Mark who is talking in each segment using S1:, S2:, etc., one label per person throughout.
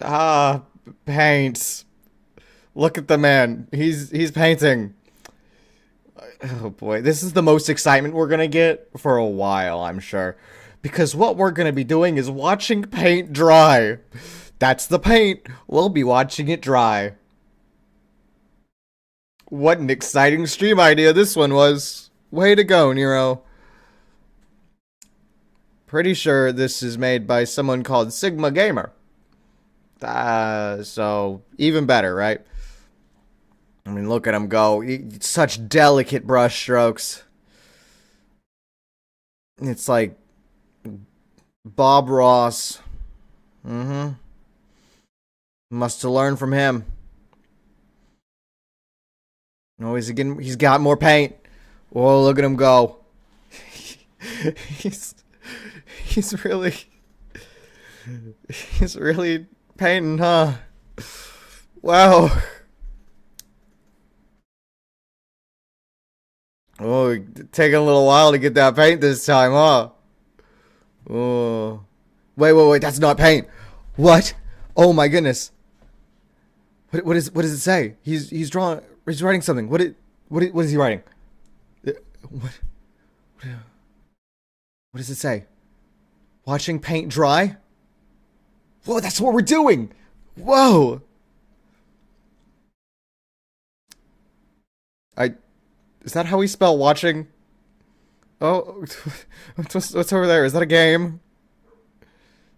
S1: Ah, paint. Look at the man. He's painting. Oh boy, this is the most excitement we're gonna get for a while, I'm sure. Because what we're gonna be doing is watching paint dry. That's the paint. We'll be watching it dry. What an exciting stream idea this one was. Way to go, Niro. Pretty sure this is made by someone called Sigma Gamer. So even better, right? I mean, look at him go. Such delicate brush strokes. It's like Bob Ross. Mm-hmm. Must have learned from him. No, he's got more paint. Oh, look at him go. he's he's really he's really painting, huh? Wow. Oh, taking a little while to get that paint this time, huh? Oh. Wait, that's not paint. What? Oh my goodness. What does it say? He's writing something. What is he writing? What what does it say? Watching paint dry? Whoa, that's what we're doing. Whoa. I Is that how we spell watching? Oh, what's over there? Is that a game?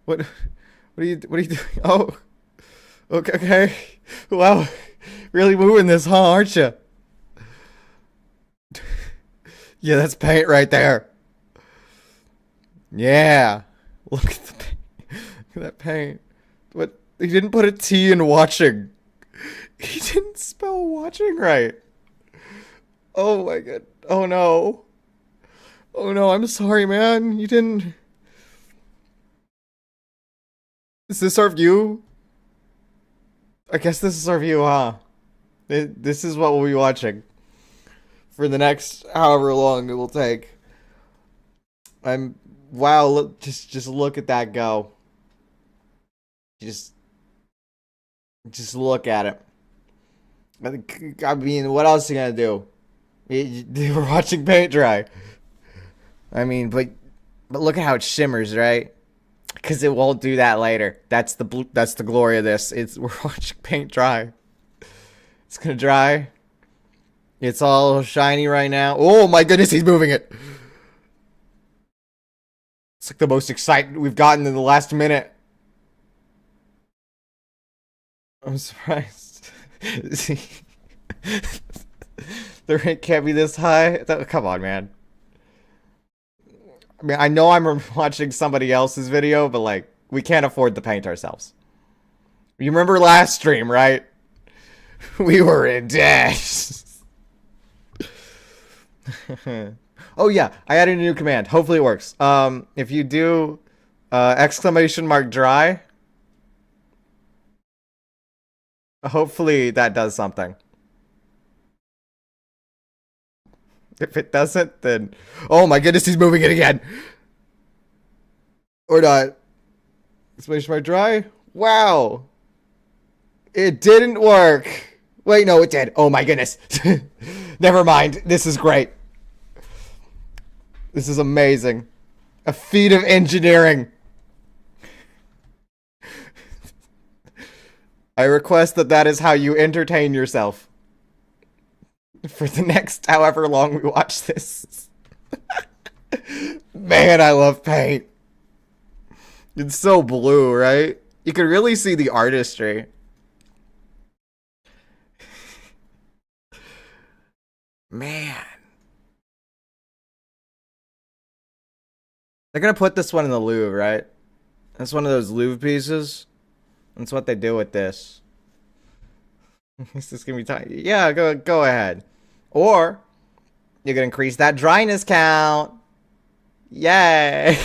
S1: What are you doing? Oh, okay. Wow, really moving this, huh? Aren't you? Yeah, that's paint right there. Yeah, look at the paint. Look at that paint. What? He didn't put a T in watching. He didn't spell watching right. Oh my god. Oh no. Oh no, I'm sorry, man. You didn't. Is this our view? I guess this is our view, huh? This is what we'll be watching for the next however long it will take. I'm wow. Look, just look at that go. Just just look at it. I mean, what else are you gonna do? We're watching paint dry. I mean, but look at how it shimmers, right? Because it won't do that later. That's the glory of this. We're watching paint dry. It's gonna dry. It's all shiny right now. Oh my goodness, he's moving it. It's like the most excitement we've gotten in the last minute. I'm surprised. The rate can't be this high. Come on, man. I mean, I know I'm watching somebody else's video, but like, we can't afford to paint ourselves. You remember last stream, right? We were in debt. Oh yeah, I added a new command. Hopefully it works. If you do exclamation mark dry, hopefully that does something. If it doesn't, then oh my goodness, he's moving it again. Or not. Exclamation mark dry. Wow. It didn't work. Wait, no, it did. Oh my goodness. Never mind. This is great. This is amazing. A feat of engineering. I request that is how you entertain yourself for the next however long we watch this. Man, I love paint. It's so blue, right? You can really see the artistry. Man. They're gonna put this one in the Louvre, right? That's one of those Louvre pieces. That's what they do with this. This is gonna be tiny. Yeah, go ahead. Or you can increase that dryness count. Yay!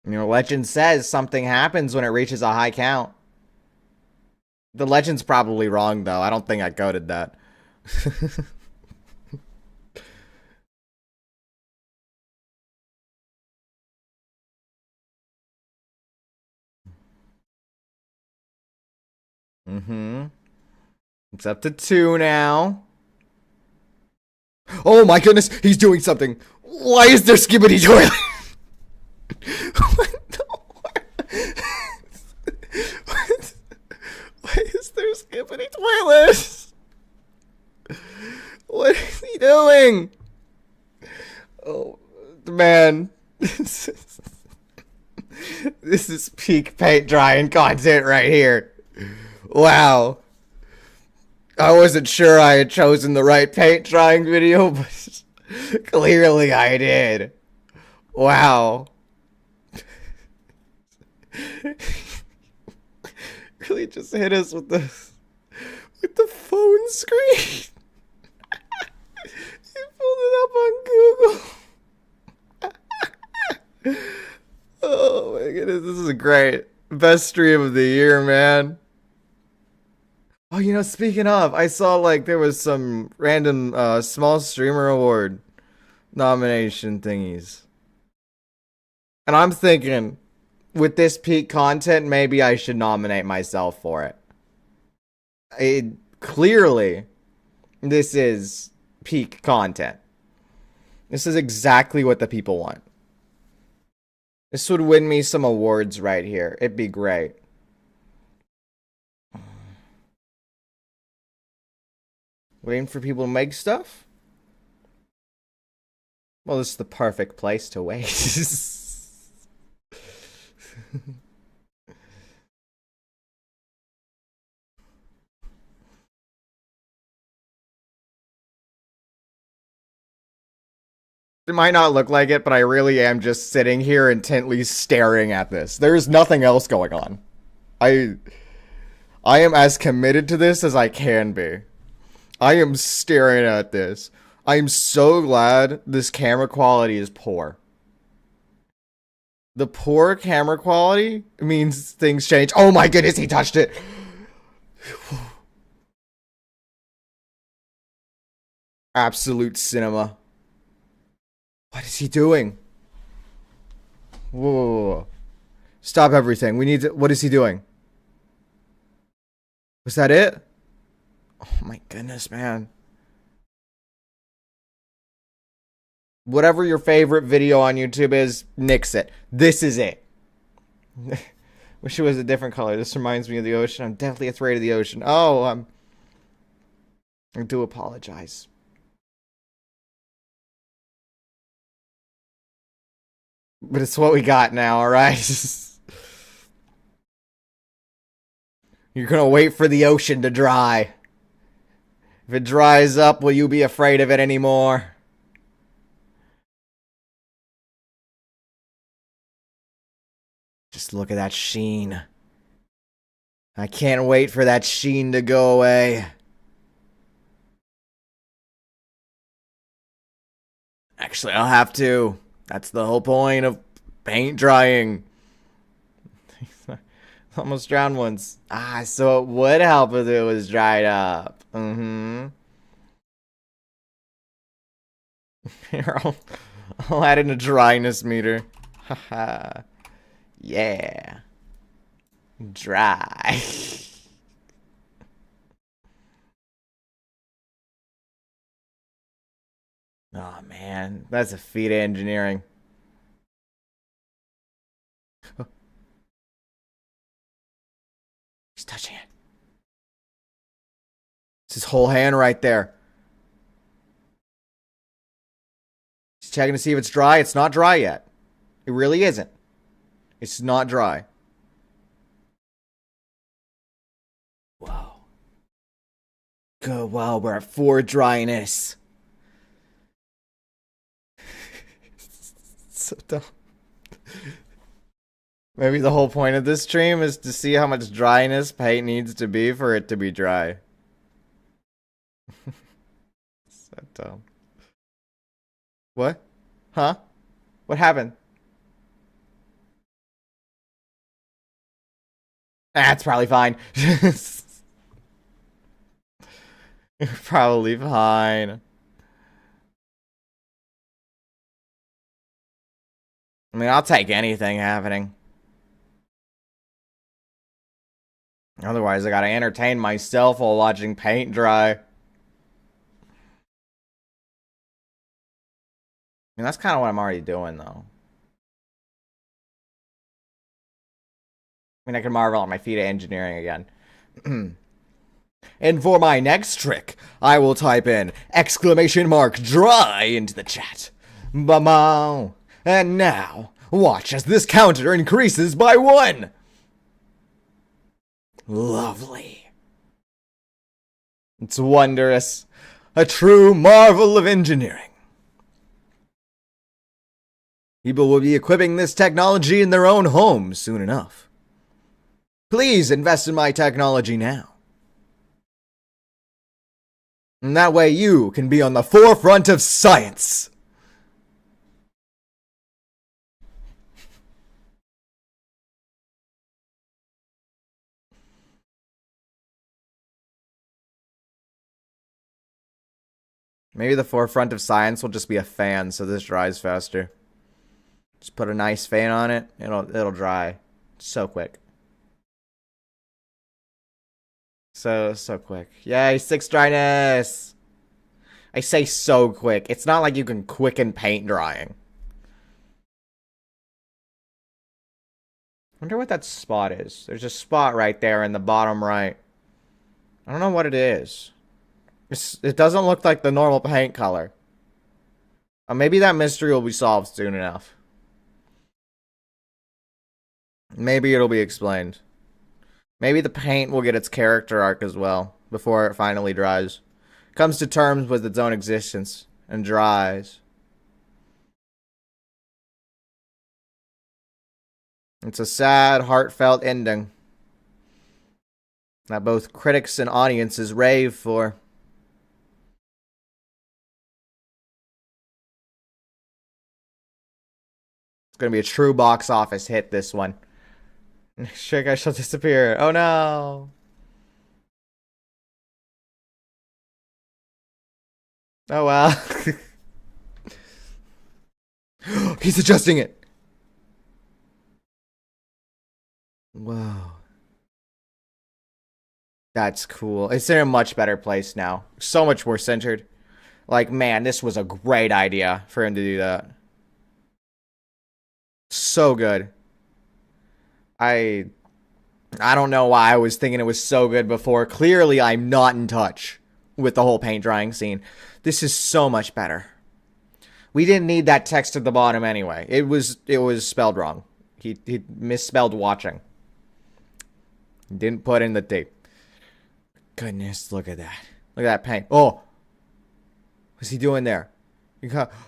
S1: You know, legend says something happens when it reaches a high count. The legend's probably wrong though. I don't think I coded that. Mm-hmm. It's up to 2 now. Oh my goodness, he's doing something. Why is there skibbity toilet? What the what? Why is there skibbity toilet? What is he doing? Oh, man. This is peak paint drying content right here. Wow. I wasn't sure I had chosen the right paint drying video, but clearly I did. Wow. Really just hit us with the phone screen. He pulled it up on Google. Oh my goodness, this is great. Best stream of the year, man. Oh, speaking of, I saw like there was some random small streamer award nomination thingies. And I'm thinking, with this peak content, maybe I should nominate myself for it. Clearly, this is peak content. This is exactly what the people want. This would win me some awards right here. It'd be great. Waiting for people to make stuff? Well, this is the perfect place to wait. It might not look like it, but I really am just sitting here intently staring at this. There's nothing else going on. I am as committed to this as I can be. I am staring at this. I am so glad this camera quality is poor. The poor camera quality means things change. Oh my goodness, he touched it. Absolute cinema. What is he doing? Whoa, whoa, whoa. Stop everything. We need to... What is he doing? Was that it? Oh my goodness, man. Whatever your favorite video on YouTube is, nix it. This is it. Wish it was a different color. This reminds me of the ocean. I'm definitely afraid of the ocean. Oh, I do apologize. But it's what we got now, alright? You're gonna wait for the ocean to dry. If it dries up, will you be afraid of it anymore? Just look at that sheen. I can't wait for that sheen to go away. Actually, I'll have to. That's the whole point of paint drying. Almost drowned once. So it would help if it was dried up. Mm-hmm. Here, I'll add in a dryness meter. Haha. Yeah. Dry. Oh man, that's a feat of engineering. He's touching it. It's his whole hand right there. He's checking to see if it's dry. It's not dry yet. It really isn't. It's not dry. Whoa. Good. Wow, we're at 4 dryness. So dumb. Maybe the whole point of this stream is to see how much dryness paint needs to be for it to be dry. So dumb. What? Huh? What happened? That's probably fine. Probably fine. I mean, I'll take anything happening. Otherwise, I gotta entertain myself while watching paint dry. I mean, that's kind of what I'm already doing, though. I mean, I can marvel at my feat of engineering again. And for my next trick, I will type in exclamation mark dry into the chat. Ba-mow. And now, watch as this counter increases by 1. Lovely. It's wondrous. A true marvel of engineering. People will be equipping this technology in their own homes soon enough. Please invest in my technology now. And that way you can be on the forefront of science. Maybe the forefront of science will just be a fan so this dries faster. Just put a nice fan on it, it'll dry so quick. So quick. Yay, 6 dryness! I say so quick. It's not like you can quicken paint drying. Wonder what that spot is. There's a spot right there in the bottom right. I don't know what it is. It doesn't look like the normal paint color. Maybe that mystery will be solved soon enough. Maybe it'll be explained. Maybe the paint will get its character arc as well before it finally dries. Comes to terms with its own existence and dries. It's a sad, heartfelt ending that both critics and audiences rave for. It's gonna be a true box office hit, this one. Trick, I shall disappear. Oh no! Oh well. He's adjusting it. Wow. That's cool. It's in a much better place now. So much more centered. Like, man, this was a great idea for him to do that. So good. I don't know why I was thinking it was so good before. Clearly, I'm not in touch with the whole paint drying scene. This is so much better. We didn't need that text at the bottom anyway. It was spelled wrong. He misspelled watching. Didn't put in the tape. Goodness, look at that. Look at that paint. Oh, what's he doing there?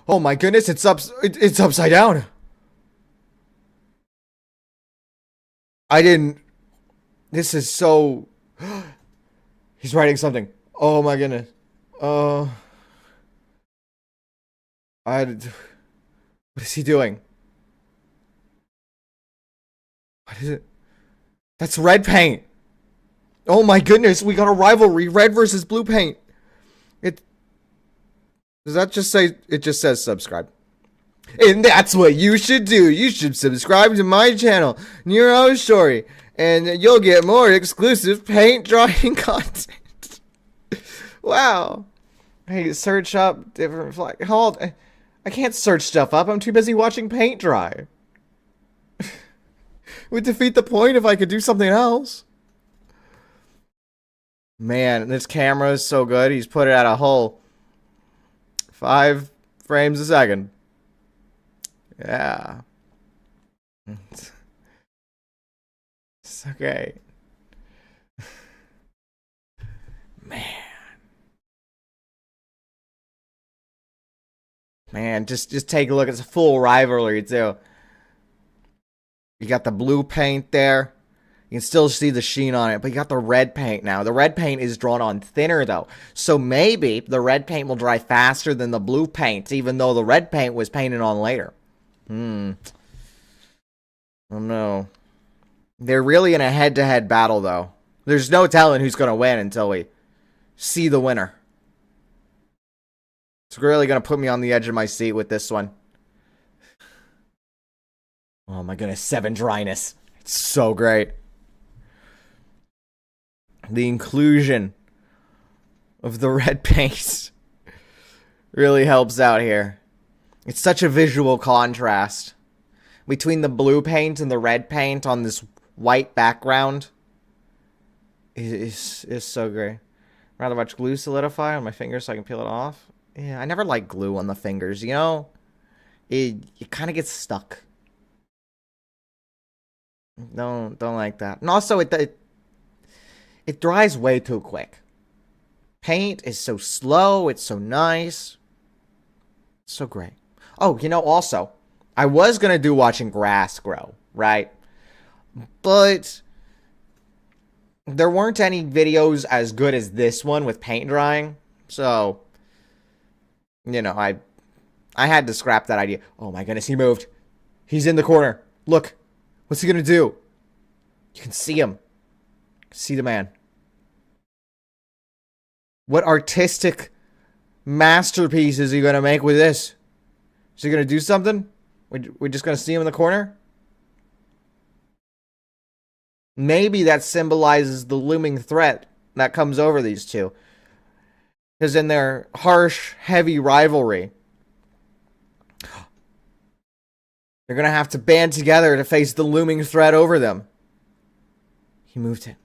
S1: Oh my goodness, it's upside down. I didn't. This is so. He's writing something. Oh my goodness. What is he doing? What is it? That's red paint. Oh my goodness, we got a rivalry. Red versus blue paint. Does that just say, it just says subscribe. And that's what you should do. You should subscribe to my channel, Niro Shori, and you'll get more exclusive paint drying content. Wow. Hey, search up different flag. Hold. I can't search stuff up. I'm too busy watching paint dry. Would defeat the point if I could do something else. Man, this camera is so good. He's put it at a whole 5 frames a second. Yeah. It's okay. Man, just take a look. It's a full rivalry too. You got the blue paint there. You can still see the sheen on it, but you got the red paint now. The red paint is drawn on thinner, though. So maybe the red paint will dry faster than the blue paint, even though the red paint was painted on later. Oh, no. They're really in a head-to-head battle, though. There's no telling who's going to win until we see the winner. It's really going to put me on the edge of my seat with this one. Oh, my goodness. 7 dryness. It's so great. The inclusion of the red paint really helps out here. It's such a visual contrast between the blue paint and the red paint on this white background. Is so great. Rather watch glue solidify on my fingers so I can peel it off. Yeah, I never like glue on the fingers, you know? It kind of gets stuck. Don't like that. And also it dries way too quick. Paint is so slow, it's so nice. It's so great. Oh, you know, also, I was gonna do watching grass grow, right? But there weren't any videos as good as this one with paint drying. So, you know, I had to scrap that idea. Oh my goodness, he moved. He's in the corner. Look. What's he gonna do? You can see him. See the man. What artistic masterpiece is he gonna make with this? Is he gonna do something? We're just gonna see him in the corner? Maybe that symbolizes the looming threat that comes over these two. Because in their harsh, heavy rivalry, they're going to have to band together to face the looming threat over them. He moved it.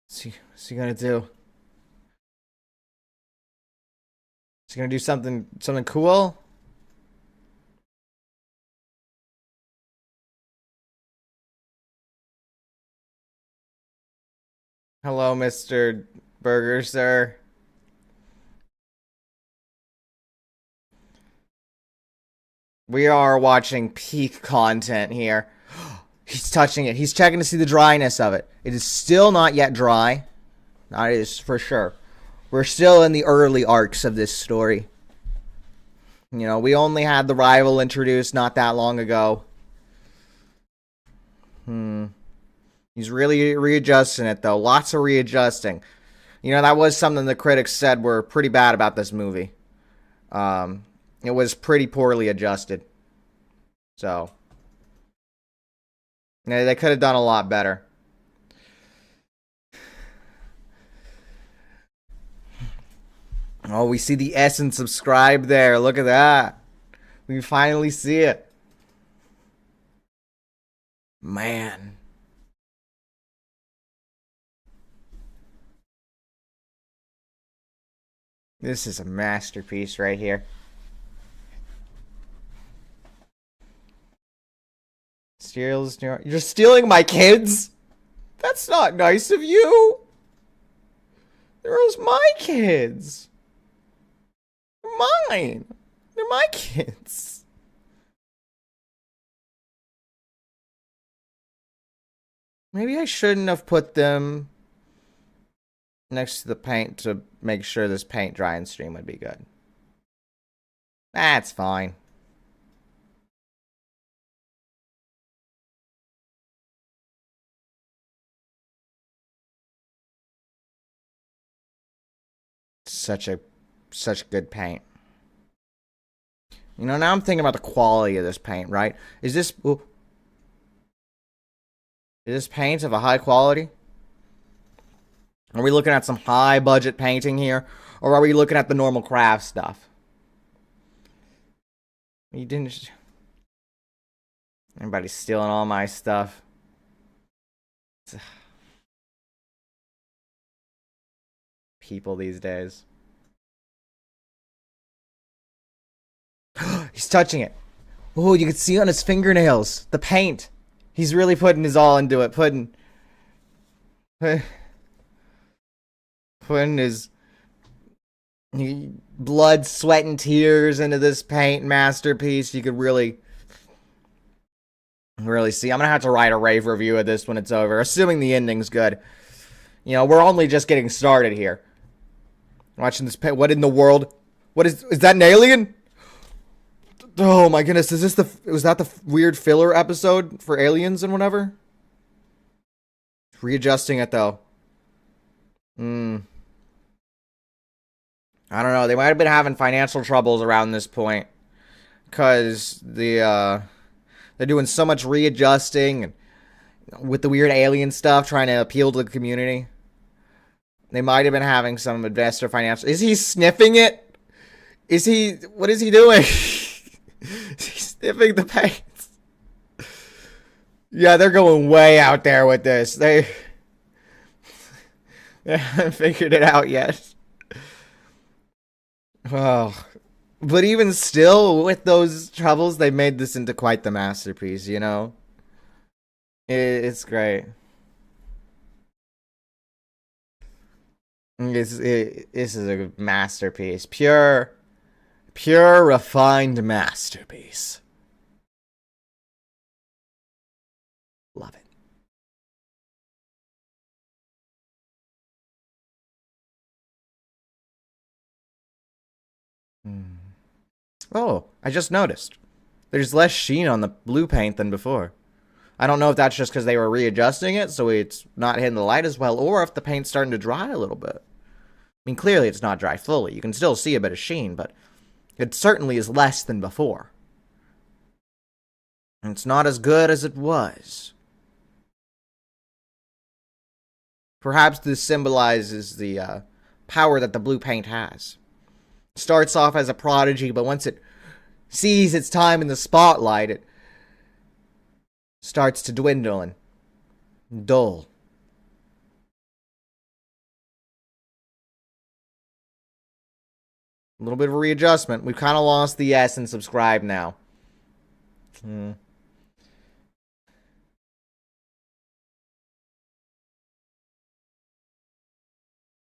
S1: What's he going to do? Is he going to do something cool? Hello, Mr. Burger, sir. We are watching peak content here. He's touching it. He's checking to see the dryness of it. It is still not yet dry. That is for sure. We're still in the early arcs of this story. You know, we only had the rival introduced not that long ago. He's really readjusting it, though. Lots of readjusting. You know, that was something the critics said were pretty bad about this movie. It was pretty poorly adjusted. So, yeah, they could have done a lot better. Oh, we see the S and subscribe there. Look at that. We finally see it. Man. This is a masterpiece right here. You're stealing my kids? That's not nice of you. They're my kids. They're mine. They're my kids. Maybe I shouldn't have put them next to the paint to make sure this paint drying stream would be good. That's fine. Such good paint. You know, now I'm thinking about the quality of this paint, right? Is this paint of a high quality? Are we looking at some high budget painting here? Or are we looking at the normal craft stuff? You didn't... Everybody's stealing all my stuff. People these days. He's touching it. Oh, you can see on his fingernails the paint. He's really putting his all into it. Putting his blood, sweat, and tears into this paint masterpiece. You could really see. I'm gonna have to write a rave review of this when it's over, assuming the ending's good. You know, we're only just getting started here. Watching this paint. What in the world? What is that an alien? Oh my goodness, was that the weird filler episode for aliens and whatever? Readjusting it though. I don't know, they might have been having financial troubles around this point. Cause the They're doing so much readjusting and with the weird alien stuff, trying to appeal to the community. They might have been having some investor financial. Is he sniffing it? Is he? What is he doing? Is he sniffing the paint? Yeah, they're going way out there with this. They haven't figured it out yet. Oh. But even still, with those troubles, they made this into quite the masterpiece, you know? It's great. This is a masterpiece. Pure, refined masterpiece. Love it. Oh, I just noticed. There's less sheen on the blue paint than before. I don't know if that's just because they were readjusting it, so it's not hitting the light as well, or if the paint's starting to dry a little bit. I mean, clearly it's not dry fully. You can still see a bit of sheen, but it certainly is less than before. And it's not as good as it was. Perhaps this symbolizes the power that the blue paint has. It starts off as a prodigy, but once it sees its time in the spotlight, it starts to dwindle and dull. A little bit of a readjustment. We've kind of lost the S and subscribe now.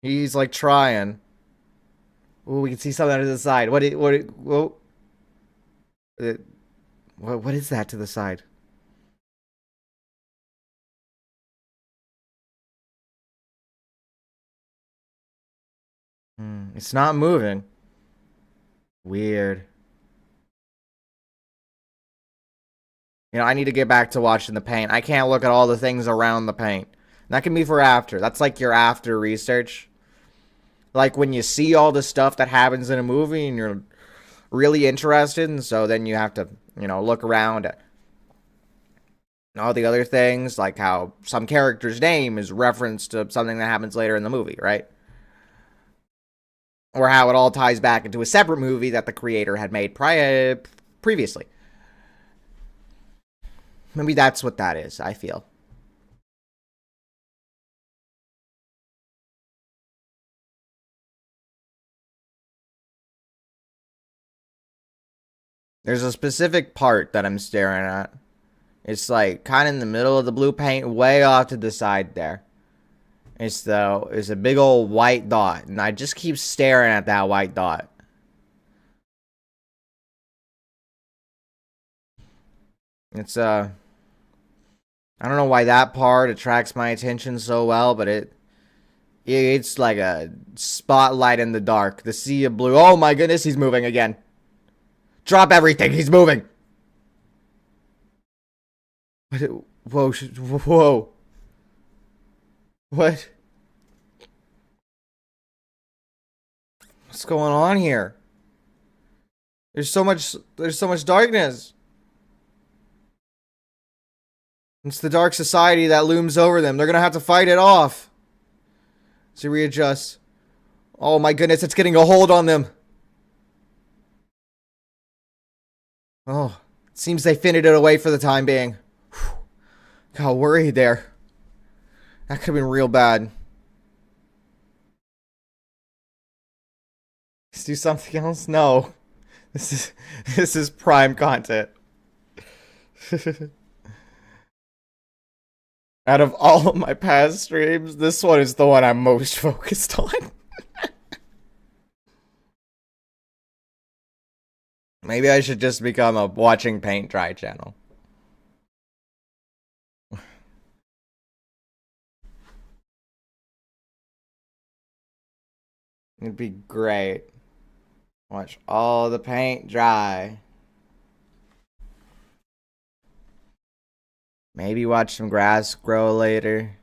S1: He's like trying. Ooh, we can see something to the side. What is that to the side? It's not moving. Weird. You know, I need to get back to watching the paint. I can't look at all the things around the paint. That can be for after. That's like your after research. Like when you see all the stuff that happens in a movie and you're really interested, and so then you have to, you know, look around at all the other things, like how some character's name is referenced to something that happens later in the movie, right? Or how it all ties back into a separate movie that the creator had made previously. Maybe that's what that is, I feel. There's a specific part that I'm staring at. It's like kind of in the middle of the blue paint, way off to the side there. It's a big old white dot, and I just keep staring at that white dot. It's I don't know why that part attracts my attention so well, but it's like a spotlight in the dark. The sea of blue. Oh my goodness, he's moving again. Drop everything. He's moving. Whoa. Whoa. What? What's going on here? There's so much darkness. It's the dark society that looms over them. They're gonna have to fight it off. So readjust. Oh my goodness, it's getting a hold on them. Oh, it seems they fitted it away for the time being. Whew. Got worried there. That could have been real bad. Let's do something else? No. This is prime content. Out of all of my past streams, this one is the one I'm most focused on. Maybe I should just become a watching paint dry channel. It'd be great. Watch all the paint dry. Maybe watch some grass grow later.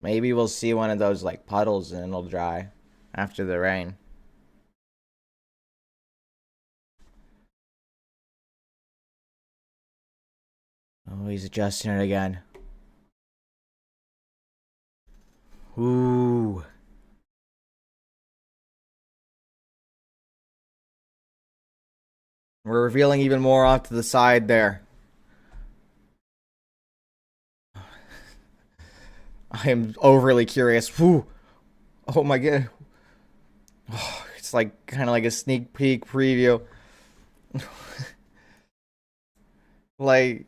S1: Maybe we'll see one of those like puddles and it'll dry after the rain. Oh, he's adjusting it again. Ooh. We're revealing even more off to the side there. I am overly curious. Whew. Oh my god. Oh, it's like kind of like a sneak peek preview. Like,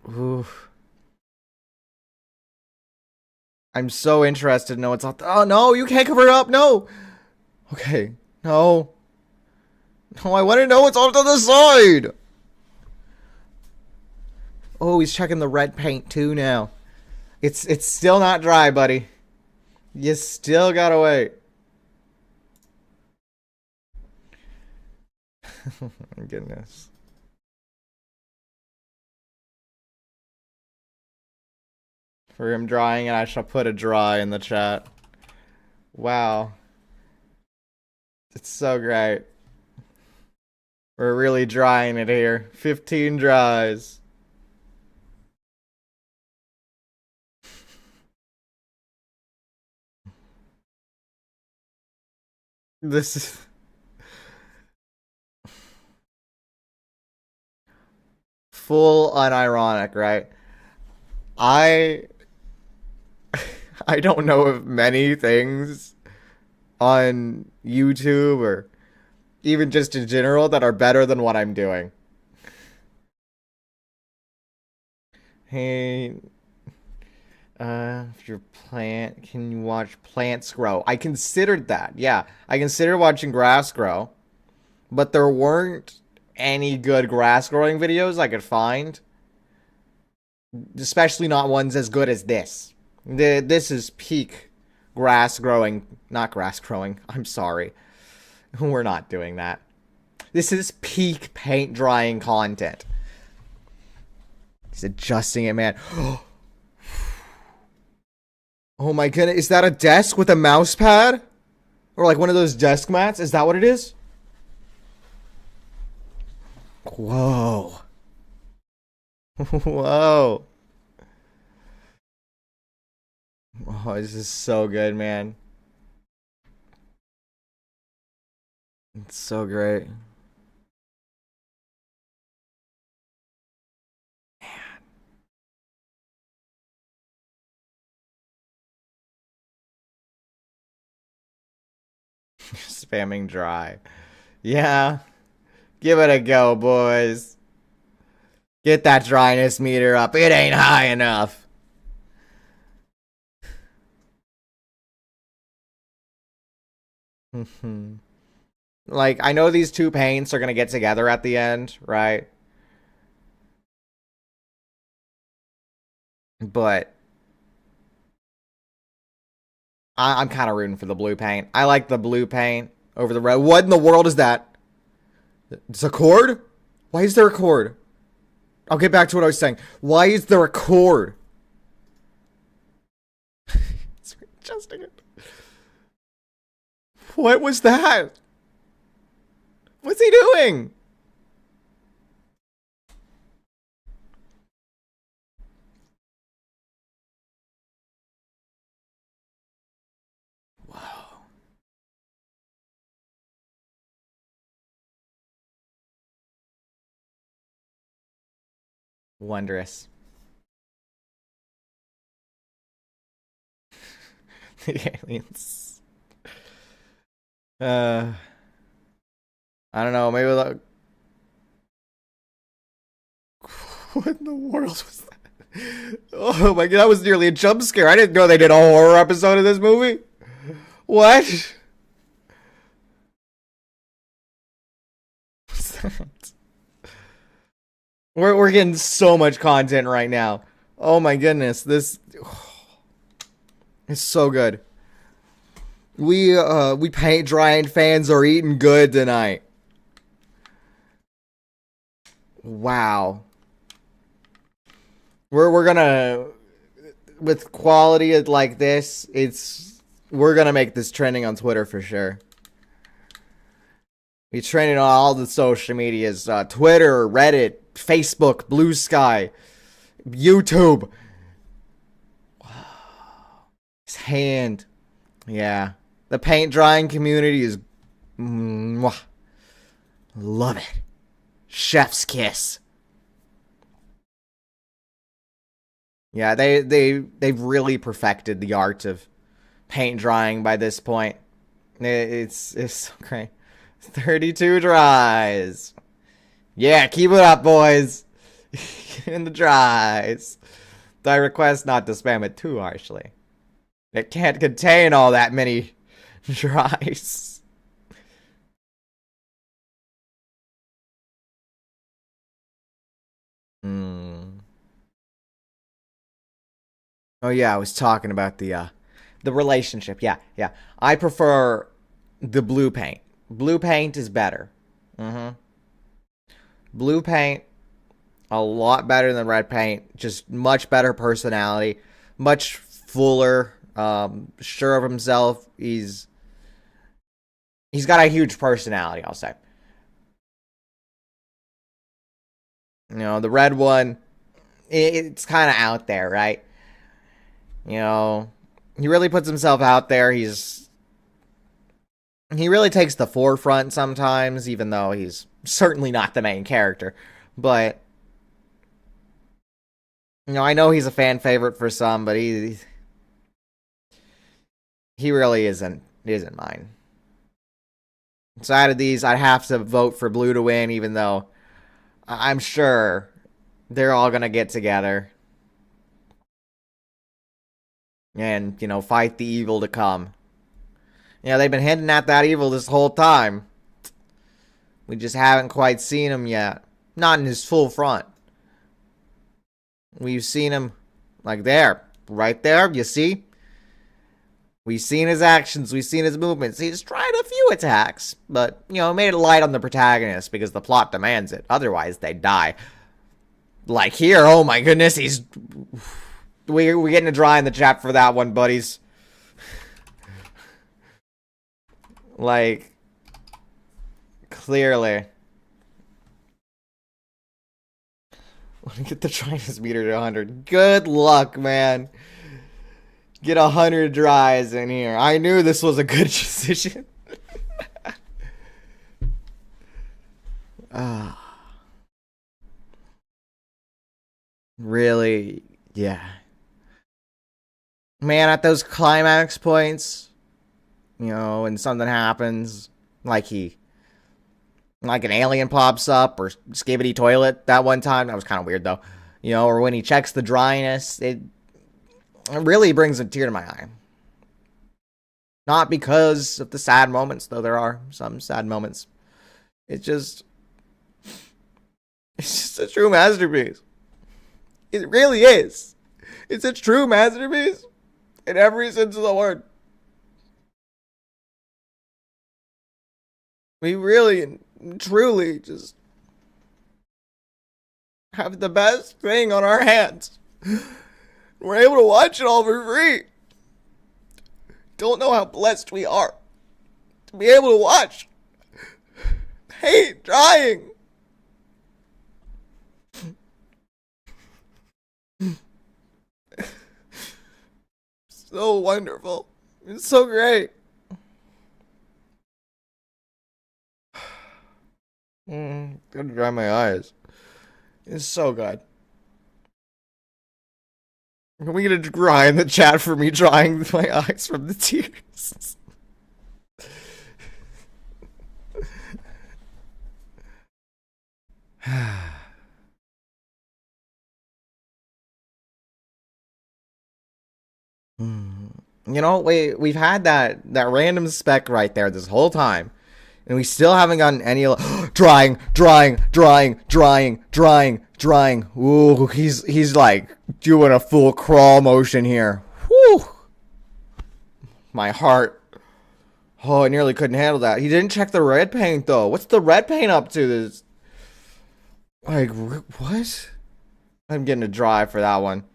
S1: ooh. I'm so interested to know what's out there. Oh no, you can't cover it up. No. Okay. No. No, I want to know what's off to the side. Oh, he's checking the red paint too now. It's still not dry, buddy. You still gotta wait. Oh my goodness. For him drying, and I shall put a dry in the chat. Wow. It's so great. We're really drying it here. 15 dries. This is full unironic, right? I I don't know of many things on YouTube or even just in general that are better than what I'm doing. Hey, if your plant, can you watch plants grow? I considered that. Yeah, I considered watching grass grow, but there weren't any good grass growing videos I could find, especially not ones as good as this. This is peak grass growing, not grass growing. I'm sorry. We're not doing that. This is peak paint drying content. He's adjusting it, man. Oh my goodness. Is that a desk with a mouse pad? Or like one of those desk mats? Is that what it is? Whoa. Whoa. Oh, this is so good, man. It's so great. Spamming dry. Yeah. Give it a go, boys. Get that dryness meter up. It ain't high enough. Like, I know these two paints are gonna get together at the end, right? But I'm kind of rooting for the blue paint. I like the blue paint over the red. What in the world is that? It's a cord? Why is there a cord? I'll get back to what I was saying. Why is there a cord? It's adjusting it. What was that? What's he doing? Wow. Wondrous. The aliens. I don't know. Maybe like, what in the world was that? Oh my god, that was nearly a jump scare. I didn't know they did a horror episode of this movie. What? What's that? We're getting so much content right now. Oh my goodness, this is so good. We paint drying fans are eating good tonight. Wow. We're gonna, with quality like this, we're gonna make this trending on Twitter for sure. We trending on all the social medias, Twitter, Reddit, Facebook, Blue Sky, YouTube. His hand. Yeah. The paint drying community is... Mwah. Love it. Chef's kiss. Yeah, they've really perfected the art of paint drying by this point. It's so great. 32 dries. Yeah, keep it up, boys. In the dries. I request not to spam it too harshly. It can't contain all that many dries. Oh yeah, I was talking about the relationship. Yeah, yeah. I prefer the blue paint. Blue paint is better. Mm-hmm. Blue paint, a lot better than red paint. Just much better personality, much fuller, sure of himself. He's got a huge personality, I'll say. You know, the red one, it's kind of out there, right? You know, he really puts himself out there. He really takes the forefront sometimes, even though he's certainly not the main character. But you know, I know he's a fan favorite for some, but he really isn't mine. So out of these, I'd have to vote for blue to win, even though I'm sure they're all gonna get together and, you know, fight the evil to come. You know, they've been hinting at that evil this whole time. We just haven't quite seen him yet. Not in his full front. We've seen him, like, there. Right there, you see? We've seen his actions. We've seen his movements. He's tried a few attacks, but, you know, made it light on the protagonist because the plot demands it. Otherwise, they'd die. Like here, oh my goodness, we're getting a dry in the chat for that one, buddies. Like, clearly. Let me get the dryness meter to 100. Good luck, man. Get 100 dries in here. I knew this was a good decision. Really? Yeah. Man, at those climax points, you know, when something happens, like an alien pops up or Skibbity Toilet that one time. That was kind of weird, though. You know, or when he checks the dryness, it really brings a tear to my eye. Not because of the sad moments, though there are some sad moments. It's just a true masterpiece. It really is. It's a true masterpiece in every sense of the word. We really, truly just have the best thing on our hands. We're able to watch it all for free. Don't know how blessed we are to be able to watch paint drying. So wonderful. It's so great. Gotta dry my eyes. It's so good. Can we get a dry in the chat for me drying my eyes from the tears? You know, we've had that random speck right there this whole time, and we still haven't gotten any drying. Ooh, he's like doing a full crawl motion here. Whew. My heart. Oh, I nearly couldn't handle that. He didn't check the red paint though. What's the red paint up to? This, like, what? I'm getting a dry for that one.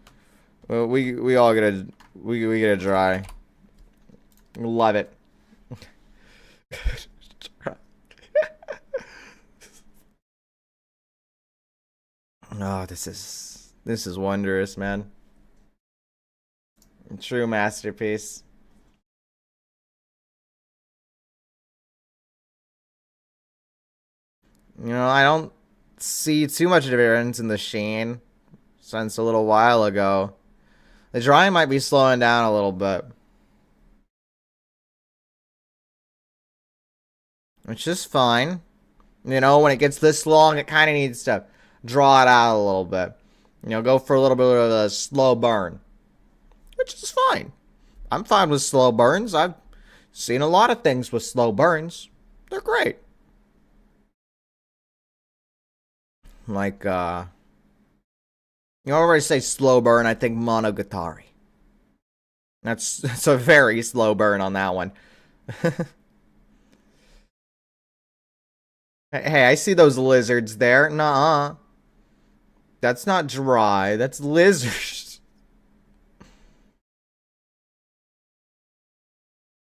S1: Well, we all get a dry. Love it. Oh, this is wondrous, man. True masterpiece. I don't see too much difference in the sheen since a little while ago. The drawing might be slowing down a little bit, which is fine. When it gets this long, it kind of needs to draw it out a little bit. Go for a little bit of a slow burn, which is fine. I'm fine with slow burns. I've seen a lot of things with slow burns. They're great. Like, whenever I say slow burn, I think Monogatari. That's a very slow burn on that one. Hey, I see those lizards there. Nuh-uh. That's not dry. That's lizards.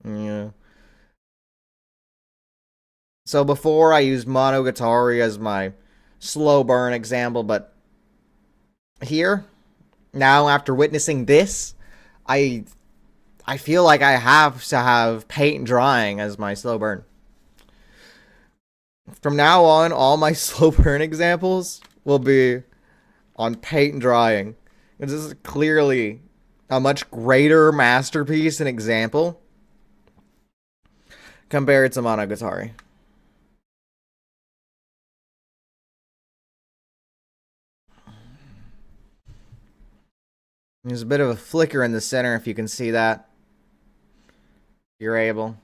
S1: Yeah. So before I used Monogatari as my slow burn example, but here, now after witnessing this, I I feel like I have to have paint drying as my slow burn. From now on, all my slow burn examples will be on paint drying. This is clearly a much greater masterpiece and example compared to Monogatari. There's a bit of a flicker in the center if you can see that. You're able.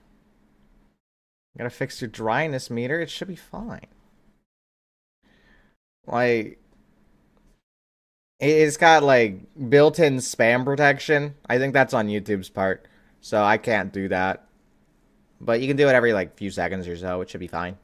S1: Gotta fix your dryness meter. It should be fine. Like, it's got like built-in spam protection. I think that's on YouTube's part, so I can't do that. But you can do it every like few seconds or so. It should be fine.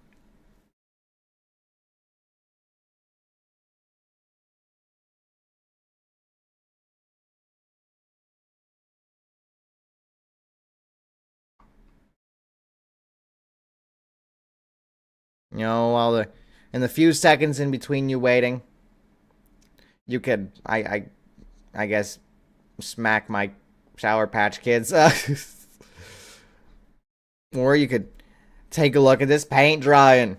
S1: While in the few seconds in between you waiting, you could I guess smack my Sour Patch Kids, or you could take a look at this paint drying.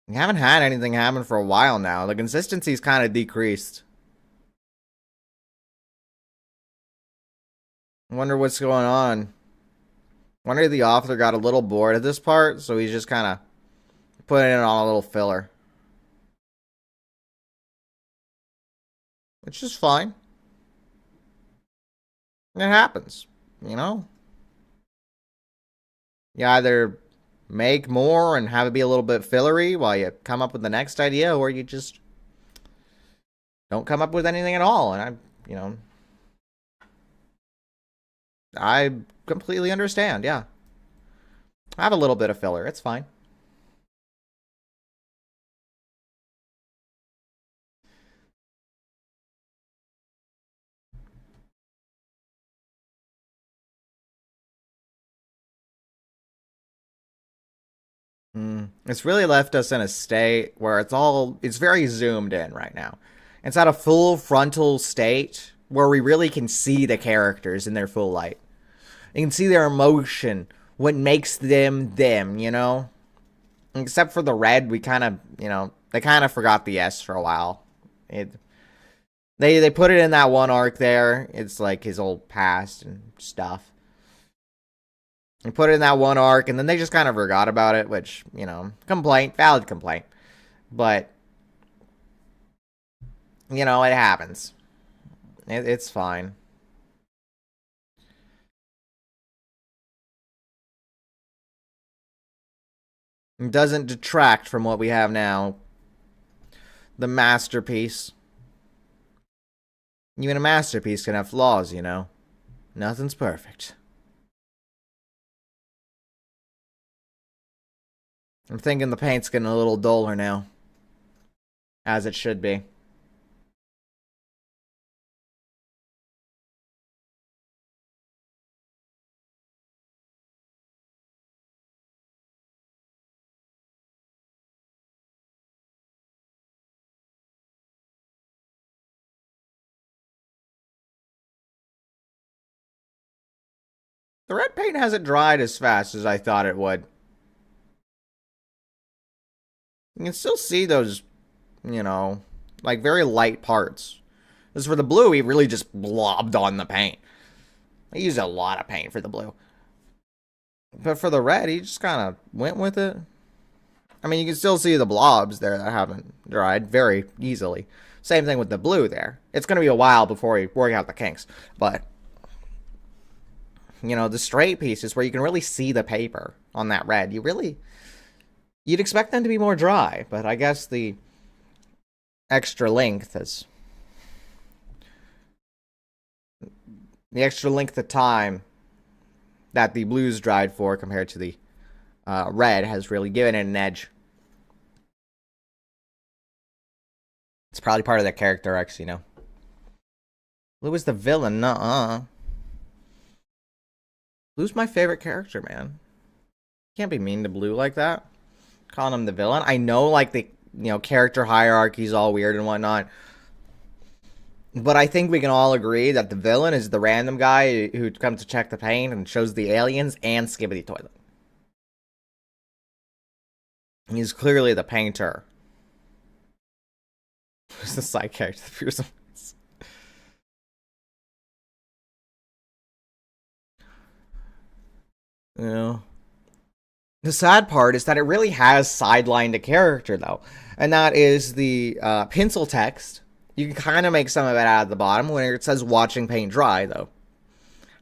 S1: You haven't had anything happen for a while now. The consistency's kind of decreased. I wonder what's going on. I wonder if the author got a little bored at this part, so he's just kind of putting it on a little filler. Which is fine. It happens, you know? You either make more and have it be a little bit fillery while you come up with the next idea, or you just don't come up with anything at all. And I completely understand. Yeah, I have a little bit of filler. It's fine. It's really left us in a state where it's very zoomed in right now. It's at a full frontal state where we really can see the characters in their full light. You can see their emotion, what makes them them, Except for the red, we kind of, they kind of forgot the S for a while. It they put it in that one arc there. It's like his old past and stuff. They put it in that one arc, and then they just kind of forgot about it, which, complaint, valid complaint. But, it happens. It's fine. It doesn't detract from what we have now. The masterpiece. Even a masterpiece can have flaws. Nothing's perfect. I'm thinking the paint's getting a little duller now. As it should be. The red paint hasn't dried as fast as I thought it would. You can still see those, you know, like very light parts. As for the blue, he really just blobbed on the paint. He used a lot of paint for the blue. But for the red, he just kind of went with it. I mean, you can still see the blobs there that haven't dried very easily. Same thing with the blue there. It's going to be a while before we work out the kinks. But, you know, the straight pieces where you can really see the paper on that red, you'd expect them to be more dry. But I guess the extra length is... The extra length of time that the blues dried for compared to the red has really given it an edge. It's probably part of that character arc, you know. Blue is the villain, nuh-uh. Blue's my favorite character, man. Can't be mean to Blue like that. Calling him the villain. I know, like, the, you know, character hierarchy's all weird and whatnot. But I think we can all agree that the villain is the random guy who comes to check the paint and shows the aliens and Skibbity Toilet. He's clearly the painter. Who's the side character? Yeah. The sad part is that it really has sidelined a character, though. And that is the pencil text. You can kind of make some of it out of the bottom when it says watching paint dry, though.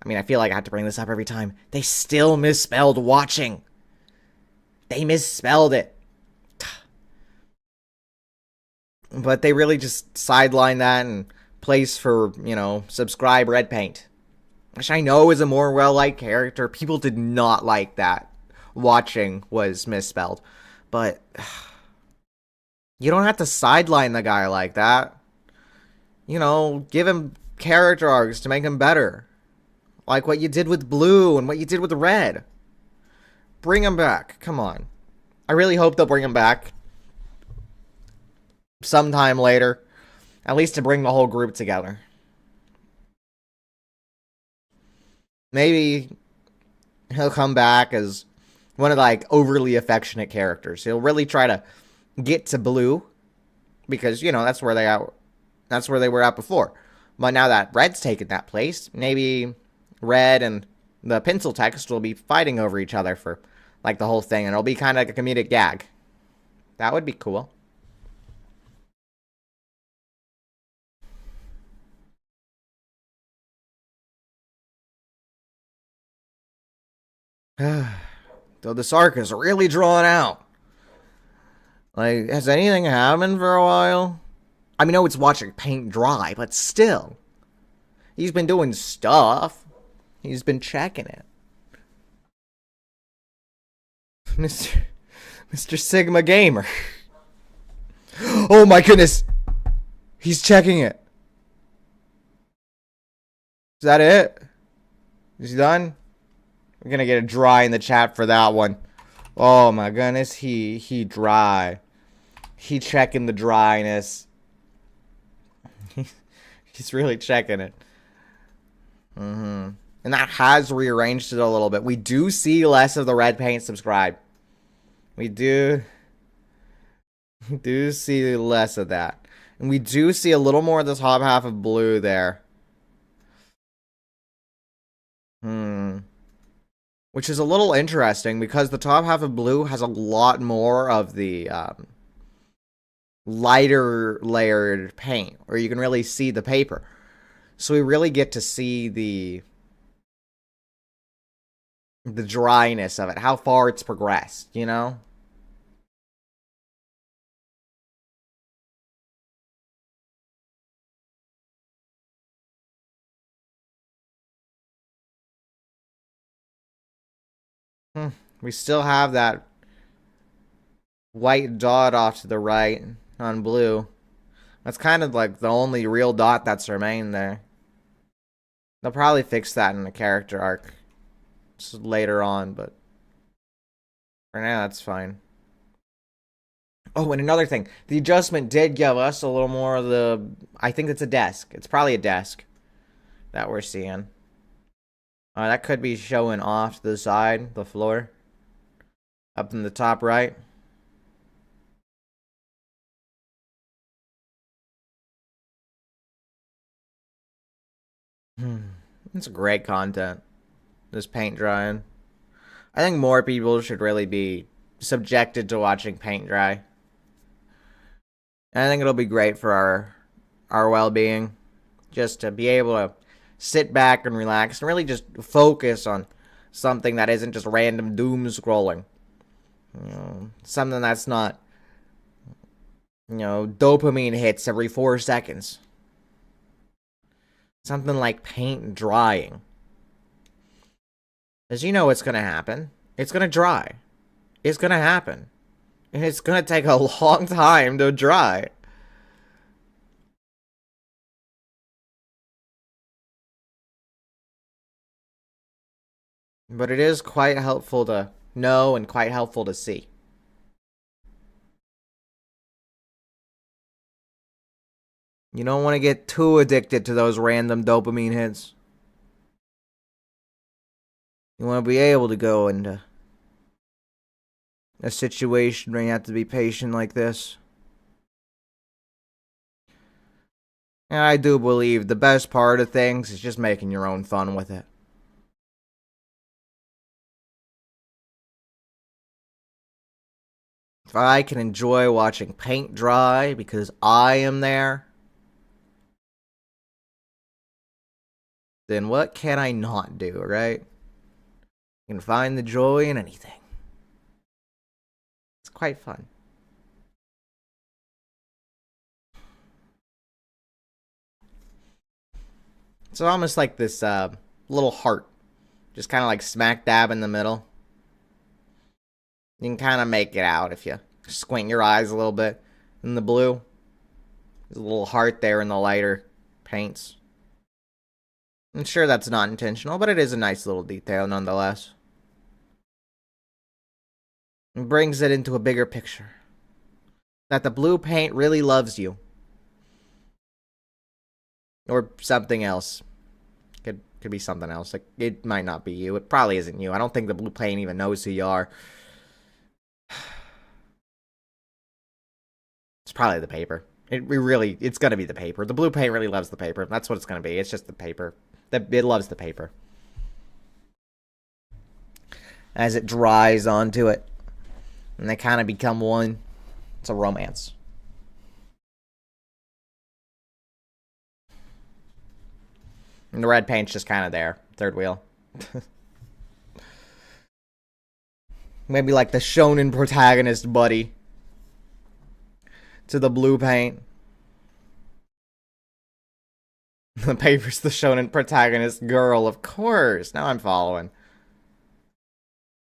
S1: I mean, I feel like I have to bring this up every time. They still misspelled watching. They misspelled it. But they really just sideline that and place for, you know, subscribe red paint. Which I know is a more well-liked character. People did not like that. Watching was misspelled. But you don't have to sideline the guy like that. You know, give him character arcs to make him better. Like what you did with Blue and what you did with Red. Bring him back. Come on. I really hope they'll bring him back sometime later. At least to bring the whole group together. Maybe he'll come back as one of the, like, overly affectionate characters. He'll really try to get to Blue. Because, you know, that's where they were at before. But now that Red's taken that place, maybe Red and the pencil text will be fighting over each other for, like, the whole thing. And it'll be kind of like a comedic gag. That would be cool. Though this arc is really drawn out. Like, has anything happened for a while? I mean, I know it's watching paint dry, but still. He's been doing stuff. He's been checking it. Mr. Sigma Gamer. Oh my goodness. He's checking it. Is that it? Is he done? We're gonna get a dry in the chat for that one. Oh my goodness, he dry. He checking the dryness. He's really checking it. And that has rearranged it a little bit. We do see less of the red paint subscribe. We do see less of that. And we do see a little more of the top half of Blue there. Which is a little interesting because the top half of Blue has a lot more of the lighter layered paint, where you can really see the paper. So we really get to see the dryness of it, how far it's progressed, you know? We still have that white dot off to the right on Blue. That's kind of like the only real dot that's remained there. They'll probably fix that in the character arc later on, but for now, that's fine. Oh, and another thing. The adjustment did give us a little more of the... I think it's a desk. It's probably a desk that we're seeing. That could be showing off to the side, the floor. Up in the top right. It's great content. This paint drying. I think more people should really be subjected to watching paint dry. And I think it'll be great for our well-being, just to be able to sit back and relax and really just focus on something that isn't just random doom scrolling. Something that's not, dopamine hits every 4 seconds. Something like paint drying. As you know, it's going to happen. It's going to dry. It's going to happen. And it's going to take a long time to dry. But it is quite helpful to know and quite helpful to see. You don't want to get too addicted to those random dopamine hits. You want to be able to go into a situation where you have to be patient like this. And I do believe the best part of things is just making your own fun with it. If I can enjoy watching paint dry because I am there, then what can I not do, right? You can find the joy in anything. It's quite fun. It's almost like this little heart, just kind of like smack dab in the middle. You can kind of make it out if you squint your eyes a little bit. In the blue, there's a little heart there in the lighter paints. I'm sure that's not intentional, but it is a nice little detail nonetheless. It brings it into a bigger picture. That the blue paint really loves you. Or something else. Could be something else. Like, it might not be you. It probably isn't you. I don't think the blue paint even knows who you are. It's probably the paper. It's gonna be the paper. The blue paint really loves the paper. That's what it's gonna be. It's just the paper. It loves the paper. As it dries onto it, and they kind of become one. It's a romance. And the red paint's just kind of there. Third wheel. Maybe like the shonen protagonist buddy to the blue paint. The paper's the shonen protagonist girl, of course. Now I'm following.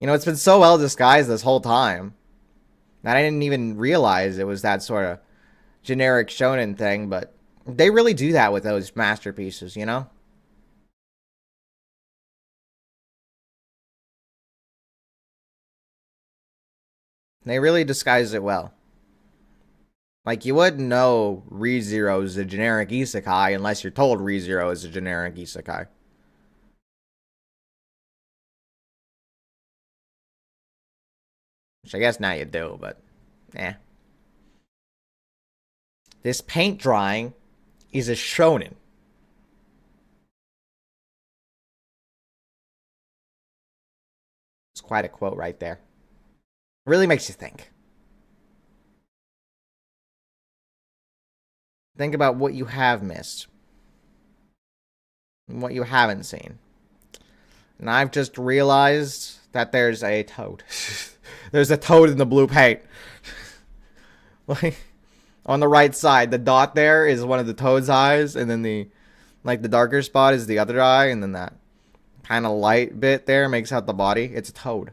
S1: It's been so well disguised this whole time that I didn't even realize it was that sort of generic shonen thing, but they really do that with those masterpieces, They really disguise it well. Like, you wouldn't know ReZero is a generic isekai unless you're told ReZero is a generic isekai. Which I guess now you do, but eh. This paint drying is a shonen. It's quite a quote right there. It really makes you think. Think about what you have missed. And what you haven't seen. And I've just realized that there's a toad. There's a toad in the blue paint. Like, on the right side, the dot there is one of the toad's eyes, and then the darker spot is the other eye, and then that kind of light bit there makes out the body. It's a toad.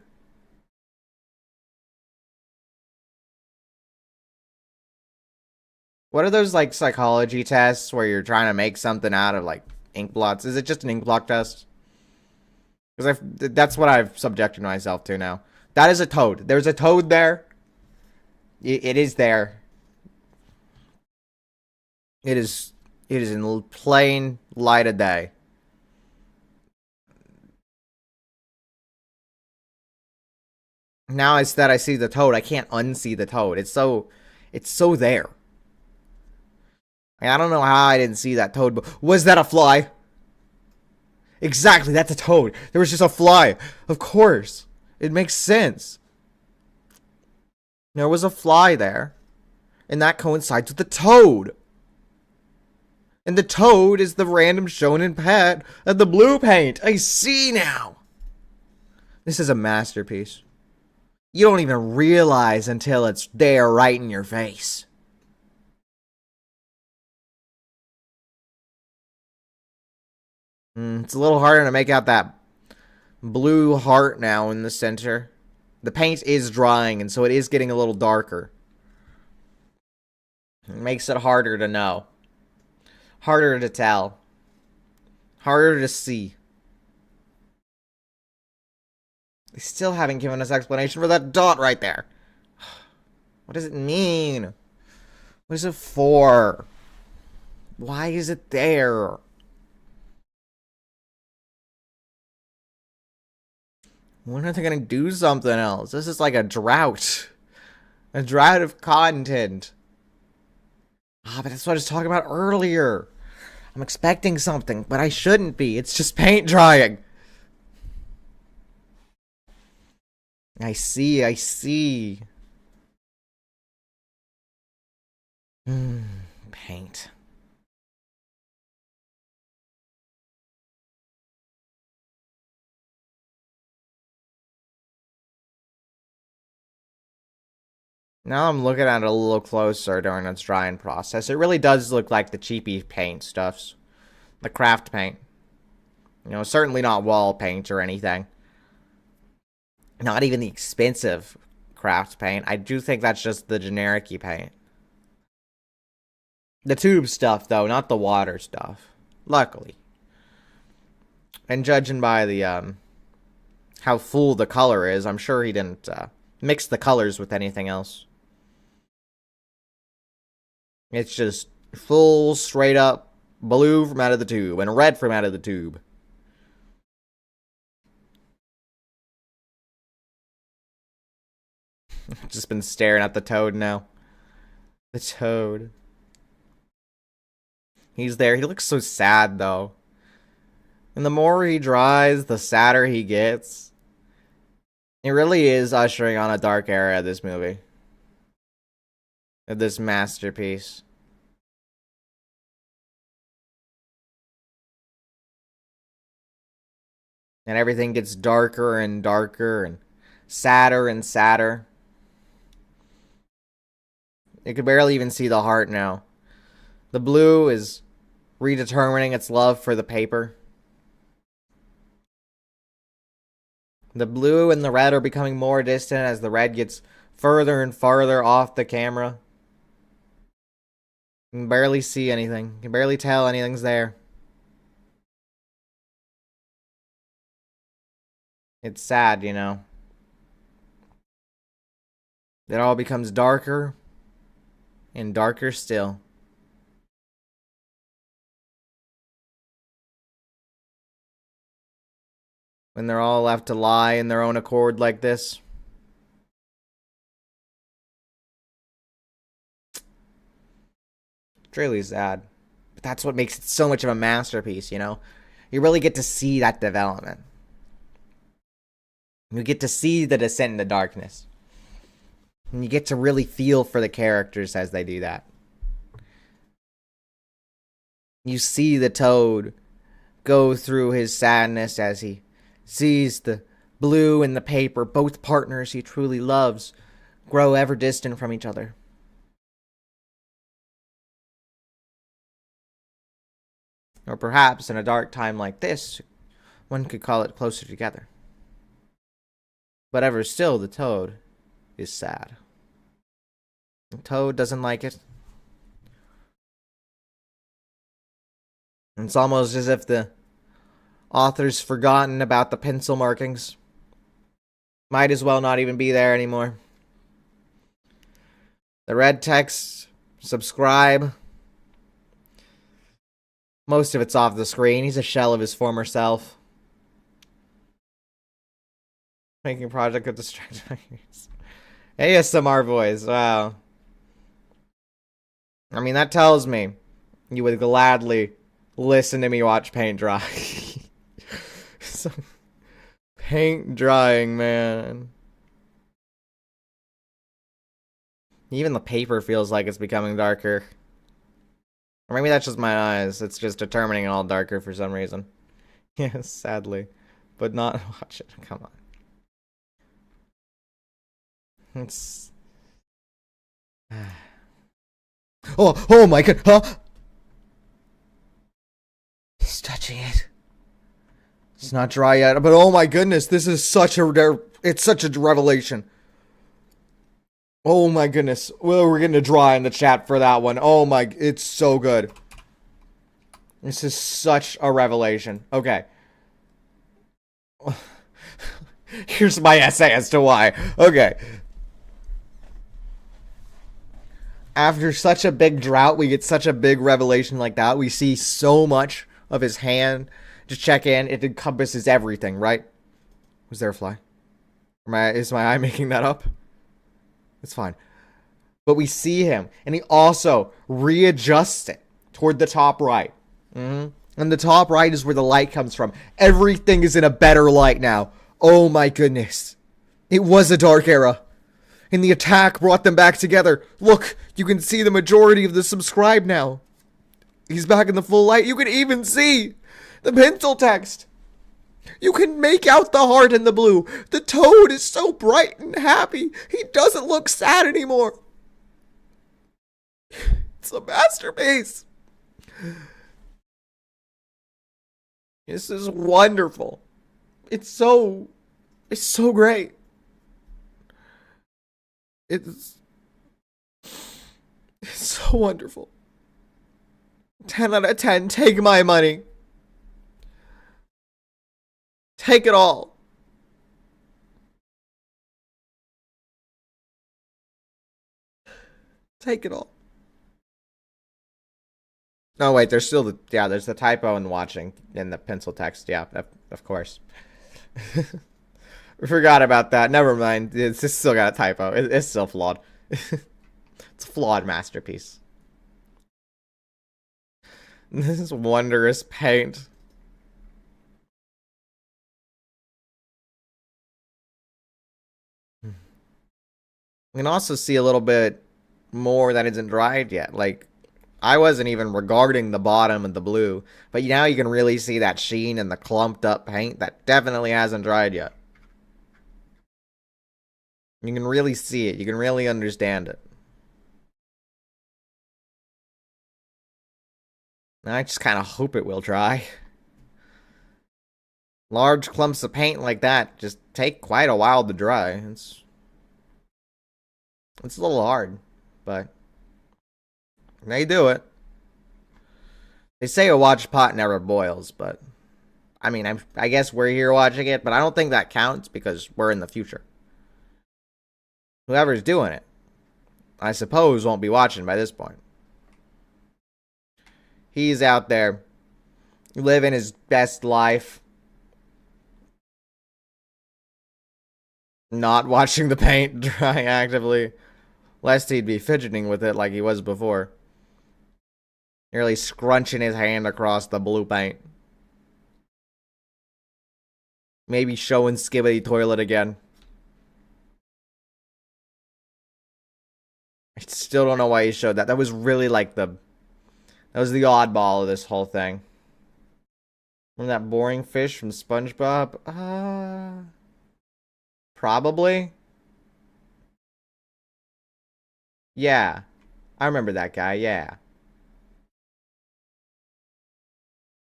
S1: What are those, like, psychology tests where you're trying to make something out of, like, ink blots? Is it just an ink blot test? Because that's what I've subjected myself to now. That is a toad. There's a toad there. It is there. It is in plain light of day. Now instead I see the toad, I can't unsee the toad. It's so there. I don't know how I didn't see that toad, but was that a fly? Exactly, that's a toad. There was just a fly. Of course. It makes sense. There was a fly there. And that coincides with the toad. And the toad is the random shonen pet of the blue paint. I see now. This is a masterpiece. You don't even realize until it's there right in your face. It's a little harder to make out that blue heart now in the center. The paint is drying, and so it is getting a little darker. It makes it harder to know. Harder to tell. Harder to see. They still haven't given us explanation for that dot right there. What does it mean? What is it for? Why is it there? When are they gonna do something else? This is like a drought. A drought of content. But that's what I was talking about earlier. I'm expecting something, but I shouldn't be. It's just paint drying. I see. Paint. Now I'm looking at it a little closer during its drying process. It really does look like the cheapy paint stuffs. The craft paint. You know, certainly not wall paint or anything. Not even the expensive craft paint. I do think that's just the generic-y paint. The tube stuff, though, not the water stuff. Luckily. And judging by the, how full the color is, I'm sure he didn't, mix the colors with anything else. It's just full, straight up blue from out of the tube and red from out of the tube. I've just been staring at the toad now. The toad. He's there. He looks so sad, though. And the more he dries, the sadder he gets. It really is ushering on a dark era of this movie. Of this masterpiece. And everything gets darker and darker and sadder and sadder. You could barely even see the heart now. The blue is redetermining its love for the paper. The blue and the red are becoming more distant as the red gets further and farther off the camera. You can barely see anything. You can barely tell anything's there. It's sad, you know. It all becomes darker and darker still. When they're all left to lie in their own accord like this. It's really sad. But that's what makes it so much of a masterpiece, you know? You really get to see that development. You get to see the descent into darkness. And you get to really feel for the characters as they do that. You see the toad go through his sadness as he sees the blue and the paper, both partners he truly loves, grow ever distant from each other. Or perhaps in a dark time like this, one could call it closer together. But ever still, the toad is sad. The toad doesn't like it. It's almost as if the author's forgotten about the pencil markings. Might as well not even be there anymore. The red text, subscribe. Most of it's off the screen. He's a shell of his former self. Making project of distraction. ASMR voice. Wow. I mean, that tells me you would gladly listen to me watch paint dry. So, paint drying, man. Even the paper feels like it's becoming darker. Or maybe that's just my eyes. It's just determining it all darker for some reason. Yes, sadly. But not watch it. Come on. It's... oh my god. Huh? He's touching it. It's not dry yet, but oh my goodness, this is such a it's such a revelation. Oh my goodness. Well, we're getting a dry in the chat for that one. Oh my, it's so good. This is such a revelation. Okay. Here's my essay as to why. Okay. After such a big drought, we get such a big revelation like that. We see so much of his hand. Just check in. It encompasses everything, right? Was there a fly? Is my eye making that up? It's fine. But we see him, and he also readjusts it toward the top right. And the top right is where the light comes from. Everything is in a better light now. Oh my goodness. It was a dark era. And the attack brought them back together. Look, you can see the majority of the subscribe now. He's back in the full light. You can even see the pencil text. You can make out the heart in the blue. The toad is so bright and happy. He doesn't look sad anymore. It's a masterpiece. This is wonderful. It's so great. It's so wonderful. 10 out of 10. Take my money. Take it all. Take it all. No, wait, there's still there's the typo in watching in the pencil text. Yeah, of course. We forgot about that. Never mind. It's still got a typo. It's still flawed. It's a flawed masterpiece. This is wondrous paint. We can also see a little bit more that isn't dried yet. Like, I wasn't even regarding the bottom of the blue, but now you can really see that sheen and the clumped up paint that definitely hasn't dried yet. You can really see it. You can really understand it. I just kind of hope it will dry. Large clumps of paint like that just take quite a while to dry. It's a little hard, but they do it. They say a watch pot never boils, but I mean, I guess we're here watching it, but I don't think that counts because we're in the future. Whoever's doing it, I suppose, won't be watching by this point. He's out there living his best life. Not watching the paint dry actively. Lest he'd be fidgeting with it like he was before. Nearly scrunching his hand across the blue paint. Maybe showing Skibbity Toilet again. I still don't know why he showed that. That was really like that was the oddball of this whole thing. Remember that boring fish from SpongeBob? Probably. Yeah. I remember that guy, yeah.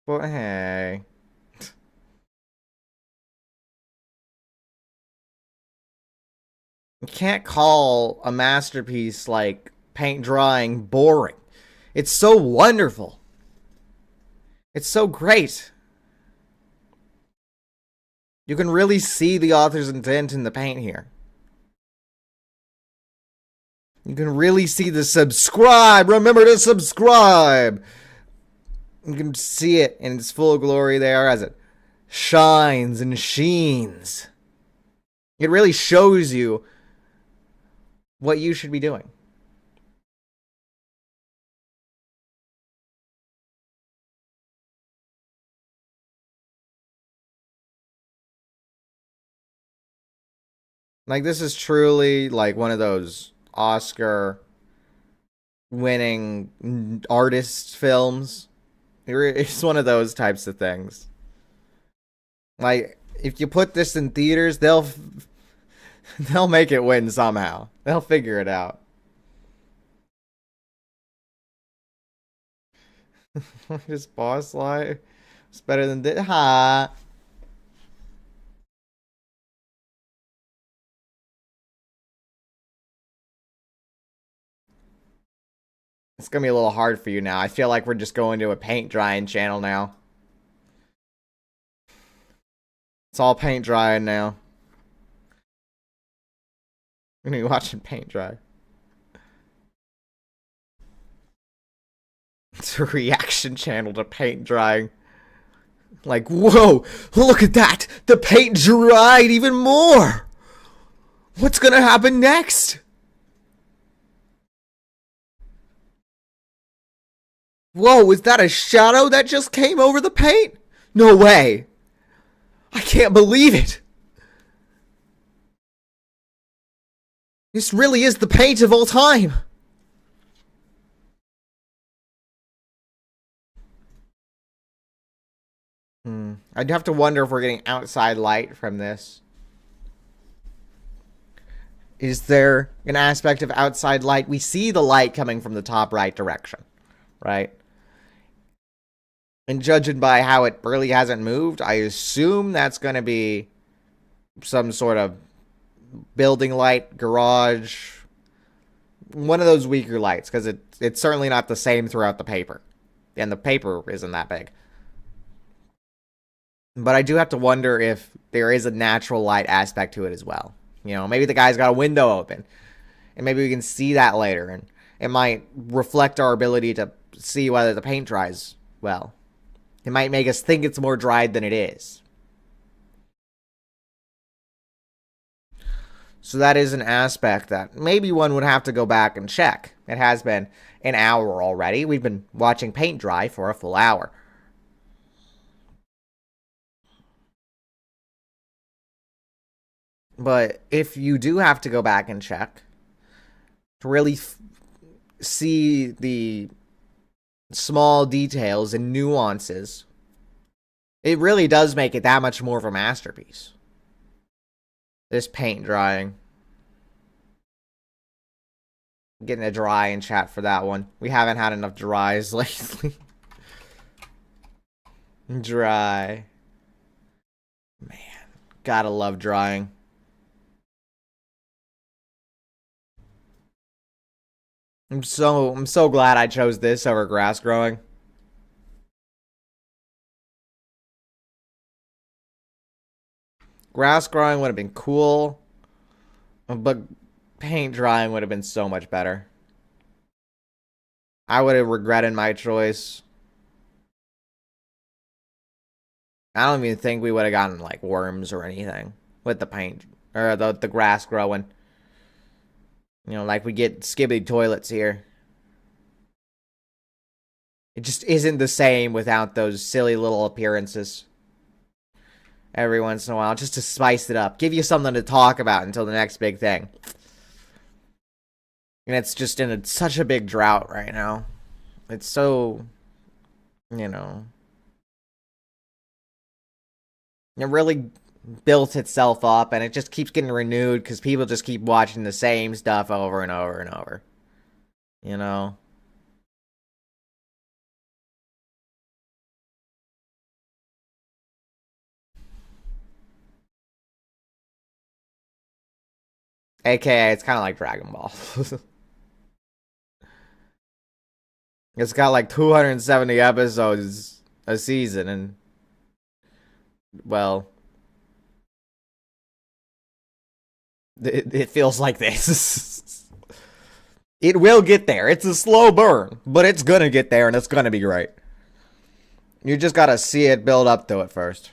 S1: But hey. You can't call a masterpiece like paint drawing boring. It's so wonderful. It's so great. You can really see the author's intent in the paint here. You can really see the subscribe. Remember to subscribe. You can see it in its full glory there as it shines and sheens. It really shows you what you should be doing. Like, this is truly like one of those Oscar winning artist films. It's one of those types of things. Like, if you put this in theaters, they'll make it win somehow. They'll figure it out. Just boss lie. It's better than this. Ha. It's gonna be a little hard for you now. I feel like we're just going to a paint drying channel now. It's all paint drying now. We're gonna be watching paint dry. It's a reaction channel to paint drying. Like, whoa, look at that! The paint dried even more! What's gonna happen next? Whoa, is that a shadow that just came over the paint? No way! I can't believe it! This really is the paint of all time! I'd have to wonder if we're getting outside light from this. Is there an aspect of outside light? We see the light coming from the top right direction, right? And judging by how it really hasn't moved, I assume that's going to be some sort of building light, garage, one of those weaker lights, because it's certainly not the same throughout the paper. And the paper isn't that big. But I do have to wonder if there is a natural light aspect to it as well. You know, maybe the guy's got a window open, and maybe we can see that later, and it might reflect our ability to see whether the paint dries well. It might make us think it's more dried than it is. So that is an aspect that maybe one would have to go back and check. It has been an hour already. We've been watching paint dry for a full hour. But if you do have to go back and check to really see the small details and nuances, it really does make it that much more of a masterpiece. This paint drying. Getting a dry in chat for that one. We haven't had enough dries lately. Dry. Man, gotta love drying. I'm so glad I chose this over grass growing. Grass growing would have been cool, but paint drying would have been so much better. I would have regretted my choice. I don't even think we would have gotten like worms or anything with the paint or the grass growing. You know, like we get skibbity toilets here. It just isn't the same without those silly little appearances every once in a while, just to spice it up. Give you something to talk about until the next big thing. And it's just in such a big drought right now. It's so, you know, it really built itself up, and it just keeps getting renewed because people just keep watching the same stuff over and over and over. You know? AKA, it's kind of like Dragon Ball. It's got like 270 episodes a season, and, well, it feels like this. It will get there. It's a slow burn, but it's gonna get there, and it's gonna be great. You just gotta see it build up to it first.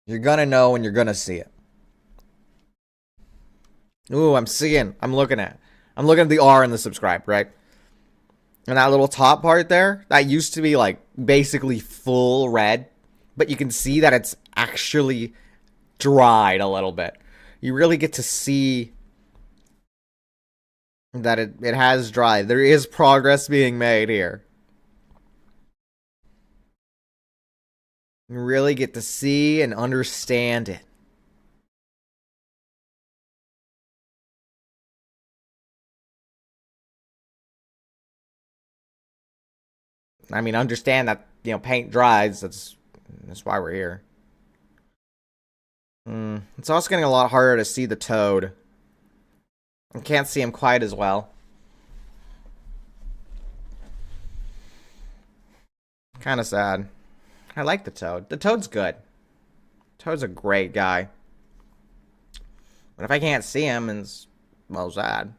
S1: You're gonna know and you're gonna see it. Ooh, I'm looking at the R in the subscribe, right? And that little top part there, that used to be like basically full red, but you can see that it's actually dried a little bit. You really get to see that it has dried. There is progress being made here. You really get to see and understand it. I mean, understand that, paint dries. That's why we're here. It's also getting a lot harder to see the toad. I can't see him quite as well. Kind of sad. I like the toad. The toad's good. Toad's a great guy. But if I can't see him, it's, well, sad.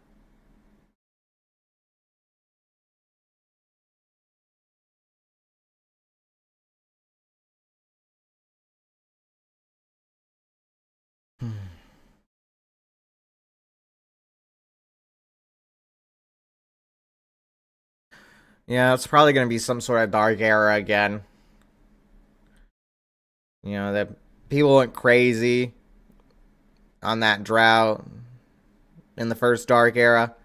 S1: Yeah, it's probably going to be some sort of dark era again. The people went crazy on that drought in the first dark era.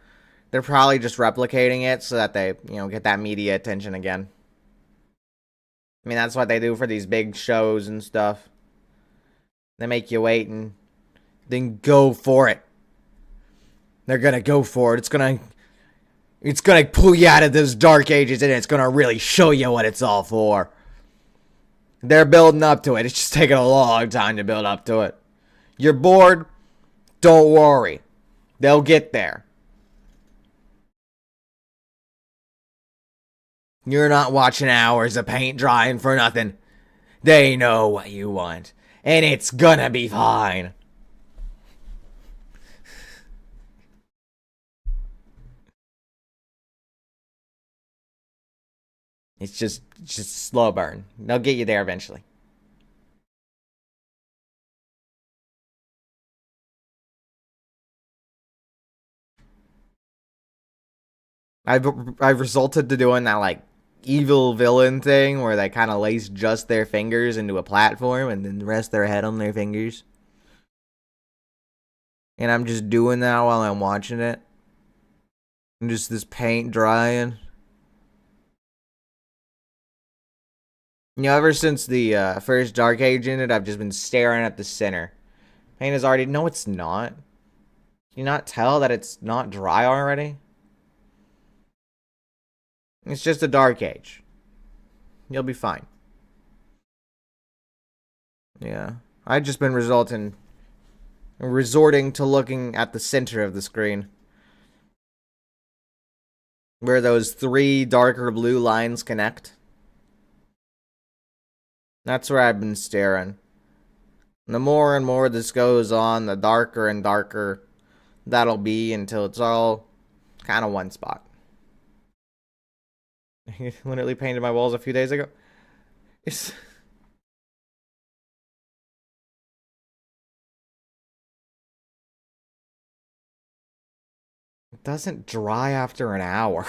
S1: They're probably just replicating it so that they, get that media attention again. I mean, that's what they do for these big shows and stuff. They make you wait and then go for it. They're gonna go for it. It's gonna pull you out of those dark ages and it's gonna really show you what it's all for. They're building up to it. It's just taking a long time to build up to it. You're bored? Don't worry. They'll get there. You're not watching hours of paint drying for nothing. They know what you want. And it's gonna be fine. It's just slow burn. They'll get you there eventually. I've resulted to doing that like evil villain thing where they kind of lace just their fingers into a platform and then rest their head on their fingers. And I'm just doing that while I'm watching it. And just this paint drying. Ever since the first Dark Age in it, I've just been staring at the center. Paint is already... No, it's not. Can you not tell that it's not dry already? It's just a Dark Age. You'll be fine. Yeah. I've just been resorting to looking at the center of the screen. Where those 3 darker blue lines connect. That's where I've been staring. The more and more this goes on, the darker and darker that'll be until it's all kind of one spot. I literally painted my walls a few days ago. It doesn't dry after an hour.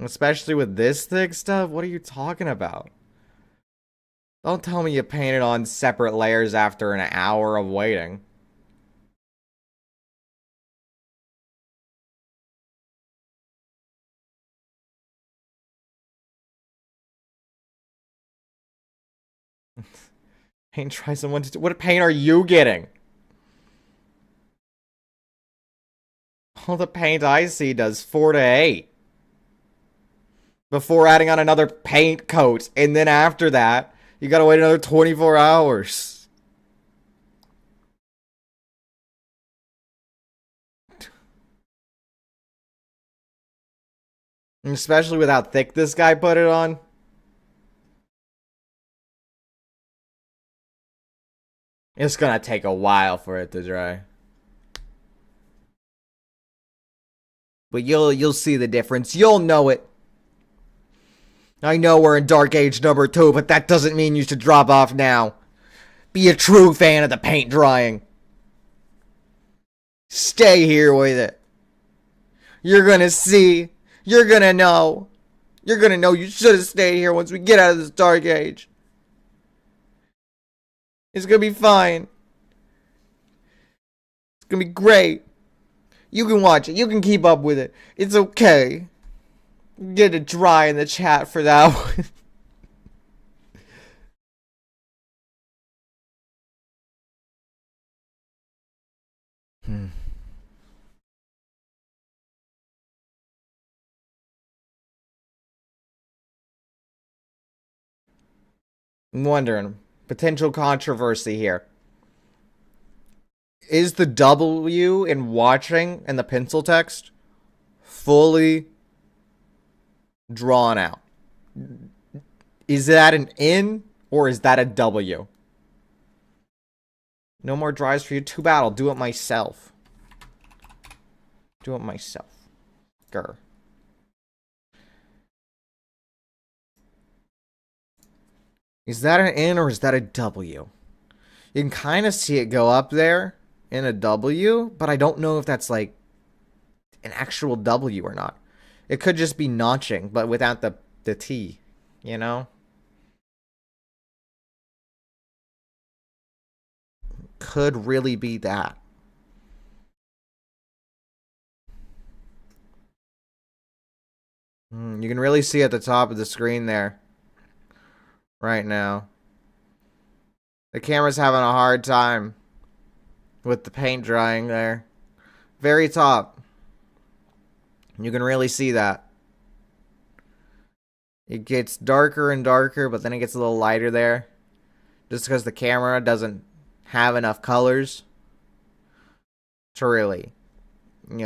S1: Especially with this thick stuff? What are you talking about? Don't tell me you painted on separate layers after an hour of waiting. Paint try someone to... What paint are you getting? All the paint I see does 4 to 8. Before adding on another paint coat. And then after that, you gotta wait another 24 hours. Especially with how thick this guy put it on. It's gonna take a while for it to dry. But you'll see the difference. You'll know it. I know we're in Dark Age number 2, but that doesn't mean you should drop off now. Be a true fan of the paint drying. Stay here with it. You're gonna see. You're gonna know. You're gonna know you should have stayed here once we get out of this Dark Age. It's gonna be fine. It's gonna be great. You can watch it. You can keep up with it. It's okay. Get it dry in the chat for that one. I'm wondering, potential controversy here. Is the W in watching and the pencil text fully drawn out? Is that an N or is that a W? No more dries for you. Too bad. I'll do it myself. Do it myself. Grr. Is that an N or is that a W? You can kind of see it go up there in a W, but I don't know if that's like an actual W or not. It could just be notching, but without the T, you know? Could really be that. You can really see at the top of the screen there. Right now. The camera's having a hard time with the paint drying there. Very top. You can really see that. It gets darker and darker, but then it gets a little lighter there. Just because the camera doesn't have enough colors to really,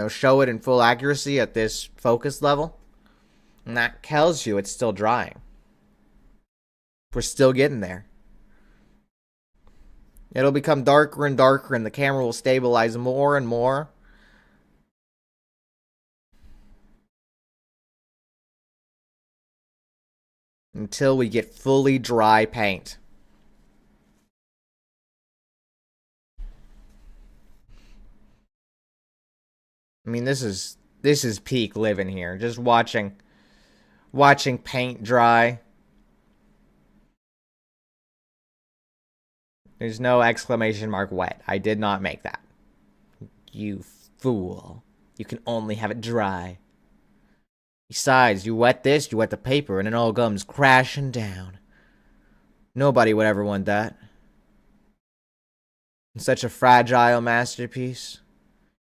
S1: show it in full accuracy at this focus level. And that tells you it's still drying. We're still getting there. It'll become darker and darker, and the camera will stabilize more and more. Until we get fully dry paint. I mean, this is peak living here. Just watching paint dry. There's no exclamation mark wet. I did not make that. You fool. You can only have it dry. Besides, you wet this, you wet the paper, and it all comes crashing down. Nobody would ever want that. It's such a fragile masterpiece.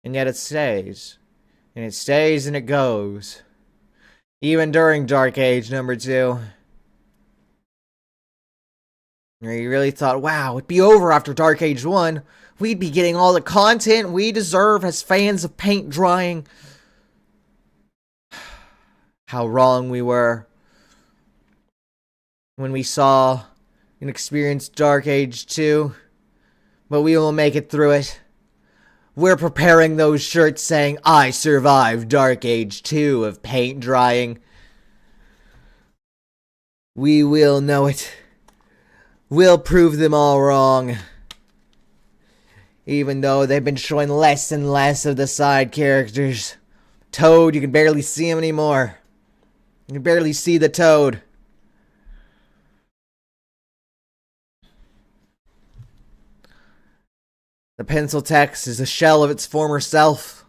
S1: And yet it stays. And it stays and it goes. Even during Dark Age number 2. You really thought, wow, it'd be over after Dark Age 1. We'd be getting all the content we deserve as fans of paint drying. How wrong we were when we saw and experienced Dark Age 2. But we will make it through it. We're preparing those shirts saying, I survived Dark Age 2 of paint drying. We will know it. We'll prove them all wrong. Even though they've been showing less and less of the side characters. Toad, you can barely see him anymore. You can barely see the Toad. The pencil text is a shell of its former self.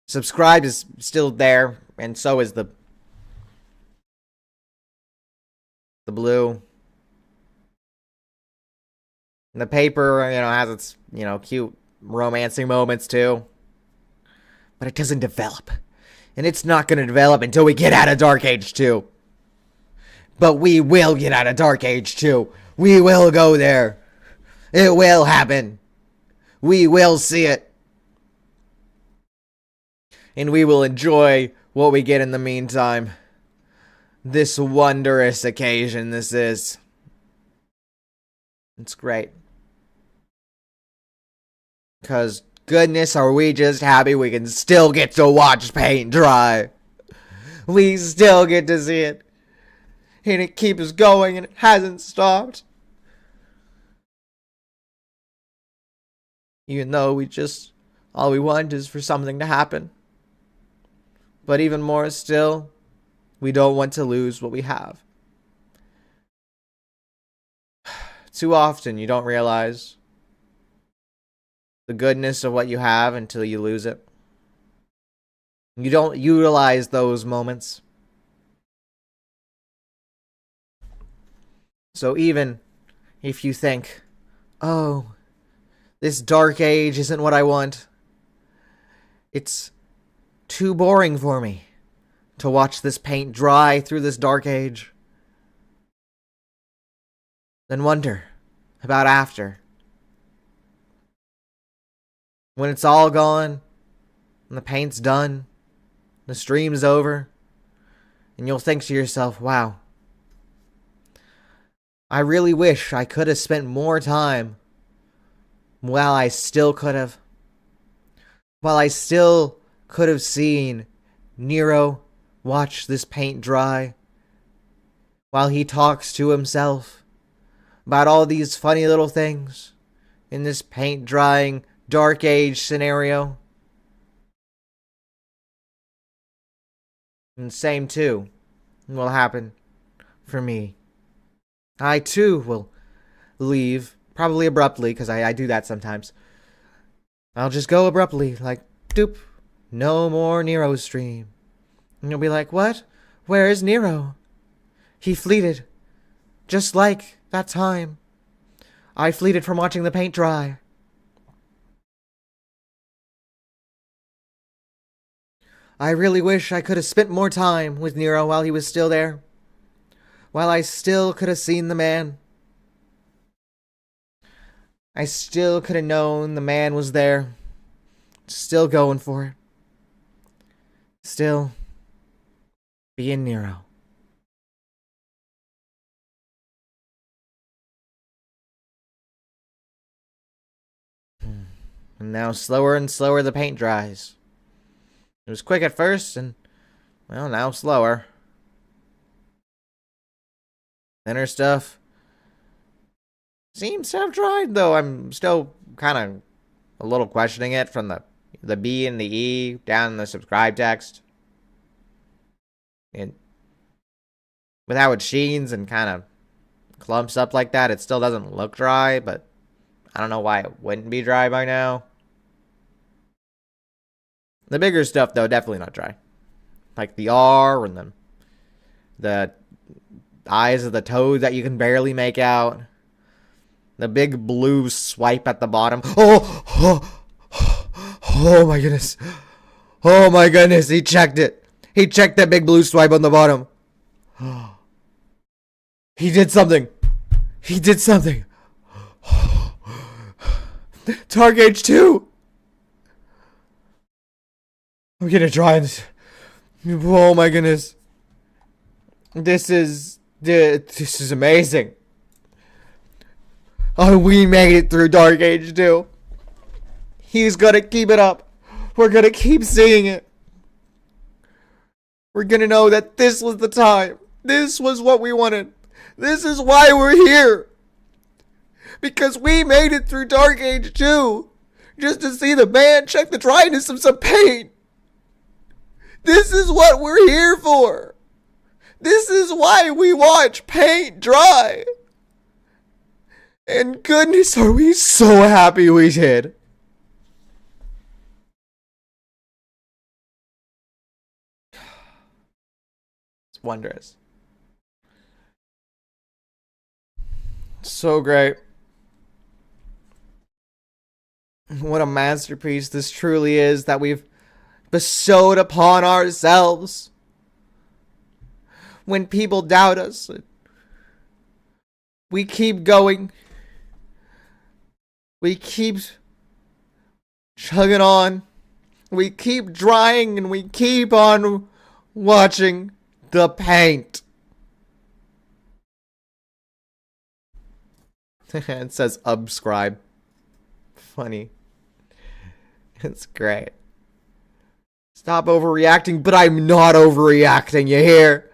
S1: Subscribe is still there, and so is the blue. And the paper, has its, cute romancing moments too. But it doesn't develop. And it's not going to develop until we get out of Dark Age 2. But we will get out of Dark Age 2. We will go there. It will happen. We will see it. And we will enjoy what we get in the meantime. This wondrous occasion this is. It's great. Because goodness, are we just happy we can still get to watch paint dry. We still get to see it. And it keeps going and it hasn't stopped. Even though all we want is for something to happen. But even more still, we don't want to lose what we have. Too often you don't realize the goodness of what you have until you lose it. You don't utilize those moments. So even if you think, oh, this dark age isn't what I want, it's too boring for me to watch this paint dry through this dark age, then wonder about after. When it's all gone, and the paint's done, the stream's over, and you'll think to yourself, wow, I really wish I could have spent more time while I still could have seen Niro watch this paint dry, while he talks to himself about all these funny little things in this paint drying dark age scenario. And same too will happen for me. I too will leave, probably abruptly, because I do that sometimes. I'll just go abruptly, like, doop, no more Niro stream. And you'll be like, what? Where is Niro? He fleeted, just like that time I fleeted from watching the paint dry. I really wish I could have spent more time with Niro while he was still there. While I still could have seen the man. I still could have known the man was there. Still going for it. Still being Niro. And now slower and slower the paint dries. It was quick at first, and, well, now slower. Thinner stuff seems to have dried, though I'm still kind of a little questioning it from the B and the E down in the subscribe text. And with how it sheens and kind of clumps up like that, it still doesn't look dry, but I don't know why it wouldn't be dry by now. The bigger stuff, though, definitely not dry. Like the R and the eyes of the toad that you can barely make out. The big blue swipe at the bottom. Oh my goodness. Oh my goodness, he checked it. He checked that big blue swipe on the bottom. He did something. He did something. Dark Age 2. I'm gonna try this. Oh my goodness. This is amazing. Oh, we made it through Dark Age 2. He's gonna keep it up. We're gonna keep seeing it. We're gonna know that this was the time. This was what we wanted. This is why we're here. Because we made it through Dark Age 2. Just to see the man check the dryness of some paint. This is what we're here for. This is why we watch paint dry. And goodness, are we so happy we did. It's wondrous. So great. What a masterpiece this truly is that we've bestowed upon ourselves. When people doubt us, we keep going. We keep chugging on. We keep drying and we keep on watching the paint. It says subscribe. Funny. It's great. Stop overreacting, but I'm not overreacting, you hear?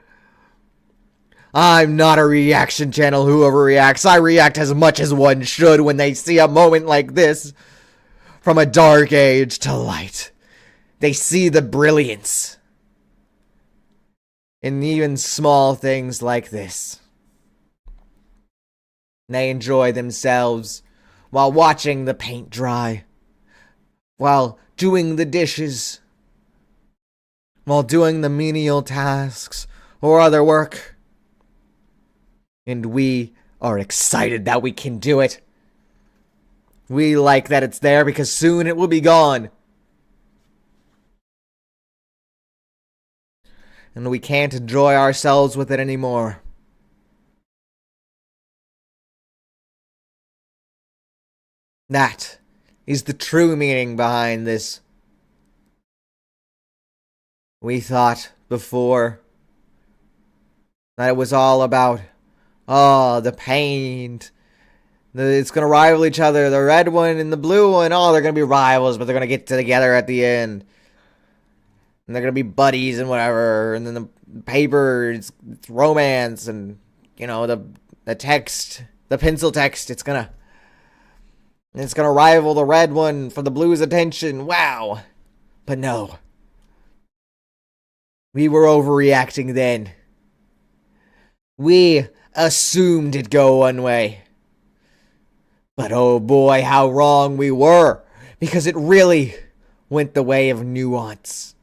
S1: I'm not a reaction channel who overreacts. I react as much as one should when they see a moment like this. From a dark age to light. They see the brilliance in even small things like this. They enjoy themselves while watching the paint dry, while doing the dishes, while doing the menial tasks or other work. And we are excited that we can do it. We like that it's there because soon it will be gone. And we can't enjoy ourselves with it anymore. That is the true meaning behind this. We thought before that it was all about, the paint. It's going to rival each other. The red one and the blue one, they're going to be rivals, but they're going to get together at the end. And they're going to be buddies and whatever. And then the paper, it's romance. And, the text, the pencil text, it's going to rival the red one for the blue's attention. Wow. But no. We were overreacting then. We assumed it'd go one way. But oh boy, how wrong we were. Because it really went the way of nuance.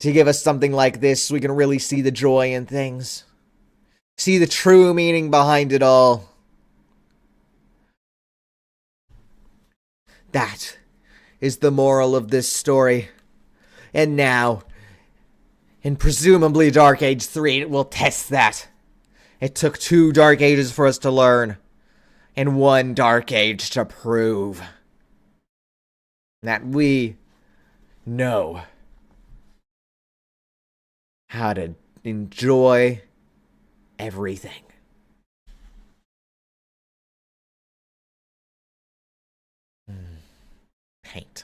S1: To give us something like this, we can really see the joy in things. See the true meaning behind it all. That is the moral of this story. And now, in presumably Dark Age 3, it will test that. It took 2 Dark Ages for us to learn. And 1 Dark Age to prove that we know how to enjoy everything. Paint.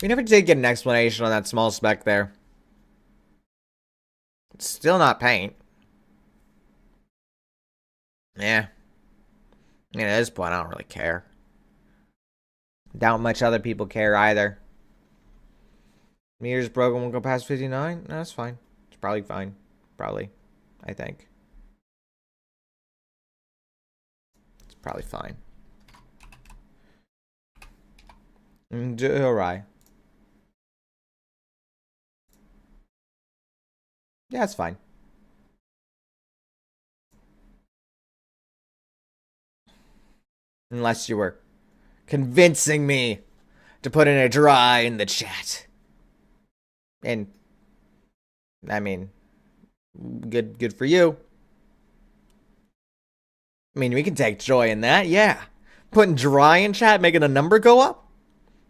S1: We never did get an explanation on that small speck there. It's still not paint. Yeah. At this point, I don't really care. Doubt much other people care either. Meters broken, won't go past 59? No, that's fine. It's probably fine. Probably. I think. It's probably fine. Alright. Yeah, it's fine. Unless you were convincing me to put in a dry in the chat. And, I mean, good for you. I mean, we can take joy in that, yeah. Putting dry in chat, making a number go up?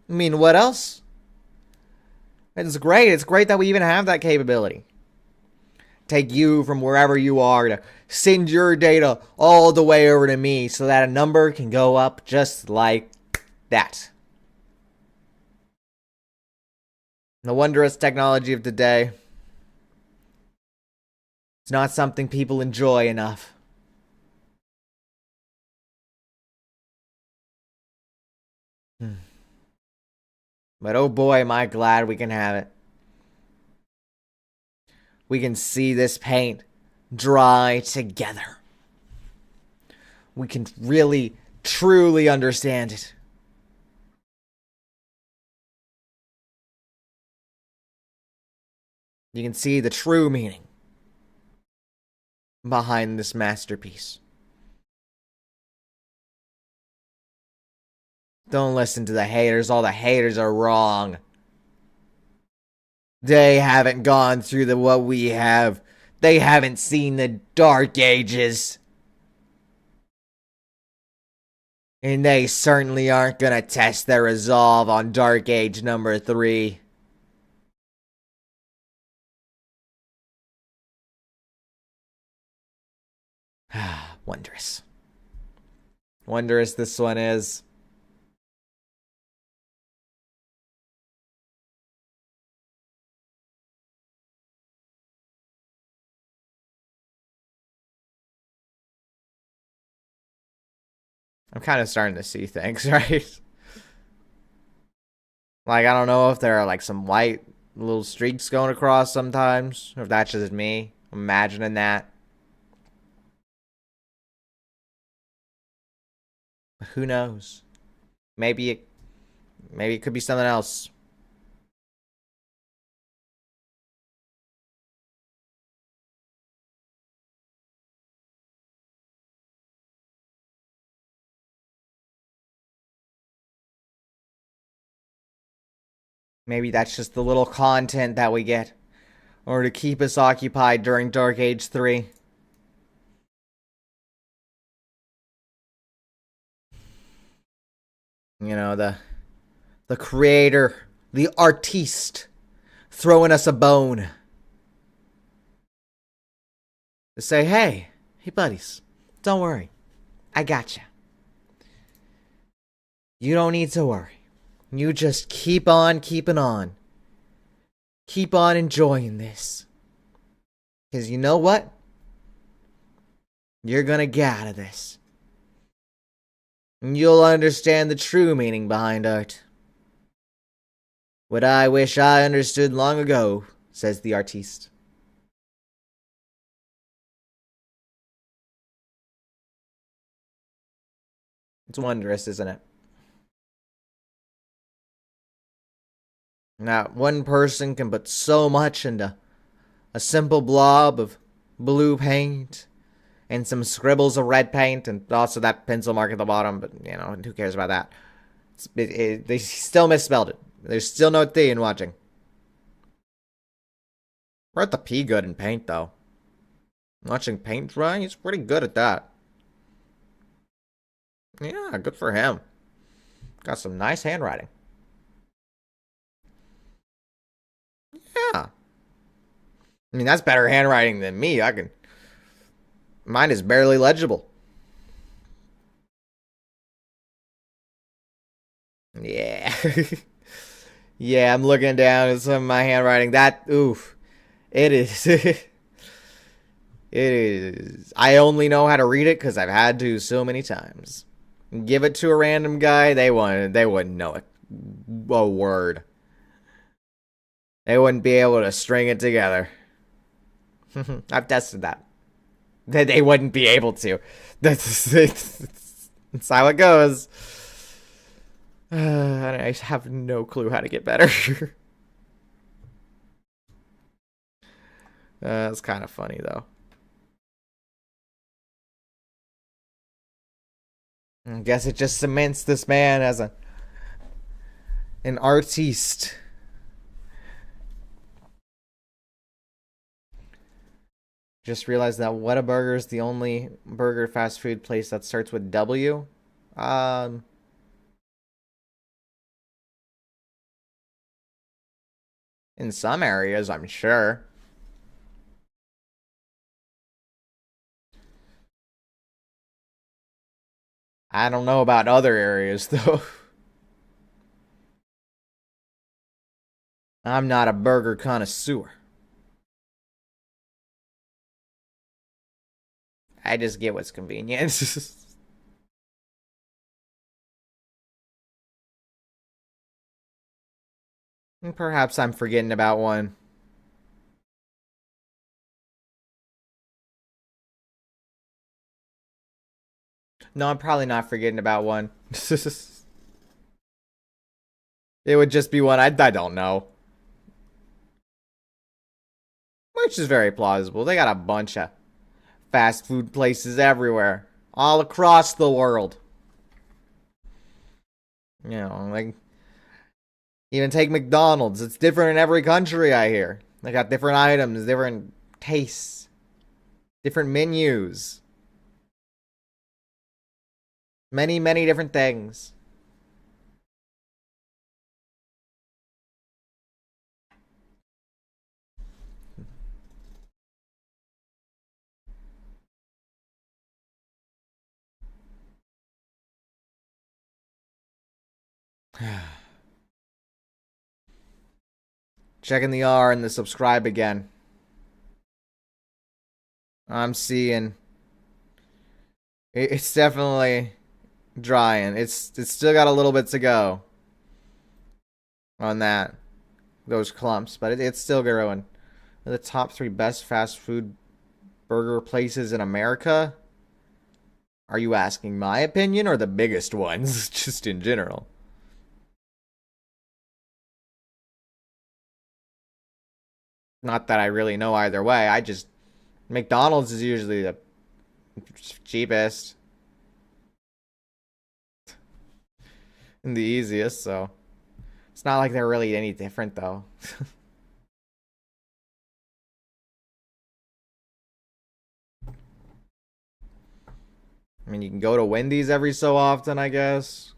S1: I mean, what else? It's great. It's great that we even have that capability. Take you from wherever you are to send your data all the way over to me so that a number can go up just like that. The wondrous technology of today. It's not something people enjoy enough. But oh boy, am I glad we can have it. We can see this paint dry together. We can really, truly understand it. You can see the true meaning behind this masterpiece. Don't listen to the haters. All the haters are wrong. They haven't gone through what we have. They haven't seen the Dark Ages. And they certainly aren't gonna test their resolve on Dark Age number 3. Wondrous. Wondrous this one is. I'm kind of starting to see things, right? Like, I don't know if there are like some white little streaks going across sometimes, or if that's just me. I'm imagining that. But who knows? Maybe it could be something else. Maybe that's just the little content that we get, or to keep us occupied during Dark Age 3. You know, the creator, the artiste, throwing us a bone. To say, hey buddies, don't worry. I gotcha. You don't need to worry. You just keep on keeping on. Keep on enjoying this. Because you know what? You're gonna get out of this. And you'll understand the true meaning behind art. What I wish I understood long ago, says the artiste. It's wondrous, isn't it? Now, one person can put so much into a simple blob of blue paint and some scribbles of red paint and also that pencil mark at the bottom, but, you know, who cares about that? They still misspelled it. There's still no T in watching. Wrote the P good in paint, though. Watching paint dry, he's pretty good at that. Yeah, good for him. Got some nice handwriting. Yeah. I mean, that's better handwriting than me. Mine is barely legible. Yeah. Yeah, I'm looking down at some of my handwriting. Oof. It is. It is. I only know how to read it because I've had to so many times. Give it to a random guy, they wouldn't know it. A word. They wouldn't be able to string it together. I've tested that. They wouldn't be able to. That's how it goes. I have no clue how to get better. That's kind of funny, though. I guess it just cements this man as an artiste. Just realized that Whataburger is the only burger fast food place that starts with W. Um, in some areas, I'm sure. I don't know about other areas, though. I'm not a burger connoisseur. I just get what's convenient. Perhaps I'm forgetting about one. No, I'm probably not forgetting about one. It would just be one I don't know. Which is very plausible. They got a bunch of fast food places everywhere, all across the world. You know, like, even take McDonald's. It's different in every country, I hear. They got different items, different tastes, different menus. Many, many different things. Checking the R and the subscribe again. I'm seeing it's definitely drying. It's still got a little bit to go on those clumps, but it's still growing. The top 3 best fast food burger places in America. Are you asking my opinion or the biggest ones, just in general? Not that I really know either way. I just McDonald's is usually the cheapest and the easiest, so it's not like they're really any different though. I mean, you can go to Wendy's every so often, I guess.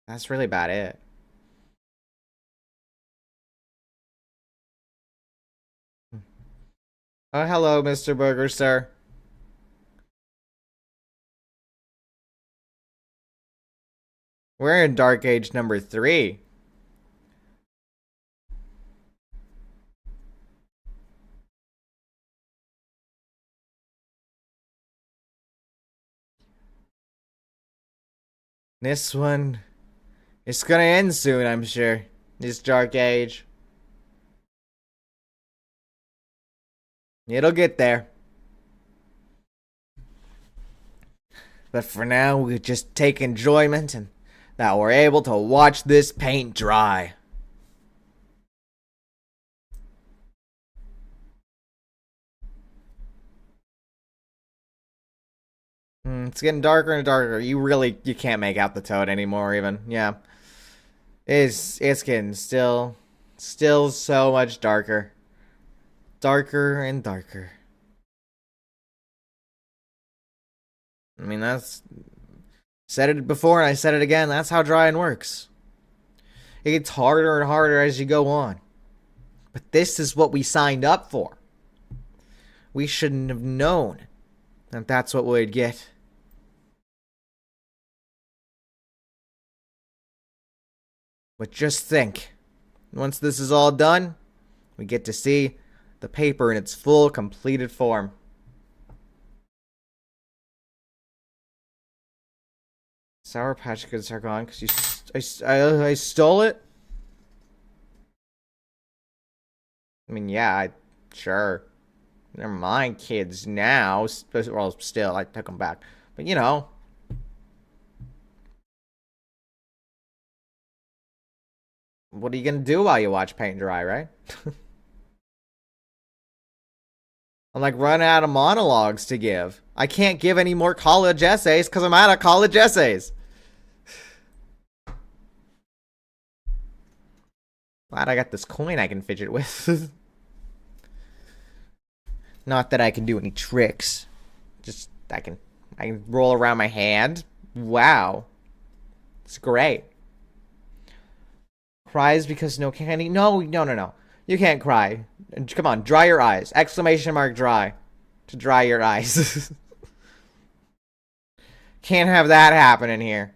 S1: That's really about it. Oh, hello, Mr. Burger, sir. We're in Dark Age number 3. This one, it's gonna end soon, I'm sure. This Dark Age. It'll get there. But for now, we just take enjoyment and that we're able to watch this paint dry. It's getting darker and darker. You can't make out the toad anymore even. Yeah. It's getting still so much darker. Darker and darker. I mean, that's said it before and I said it again. That's how drying works. It gets harder and harder as you go on. But this is what we signed up for. We shouldn't have known that that's what we'd get. But just think, once this is all done, we get to see the paper in its full, completed form. Sour Patch Kids are gone because I stole it. I mean, yeah, sure. They're my kids now. Well, still, I took them back. But you know. What are you gonna do while you watch paint dry, right? I'm like running out of monologues to give. I can't give any more college essays because I'm out of college essays. Glad I got this coin I can fidget with. Not that I can do any tricks. Just I can roll around my hand. Wow. It's great. Cries because no candy? No. You can't cry. Come on, dry your eyes. Exclamation mark dry. To dry your eyes. Can't have that happen in here.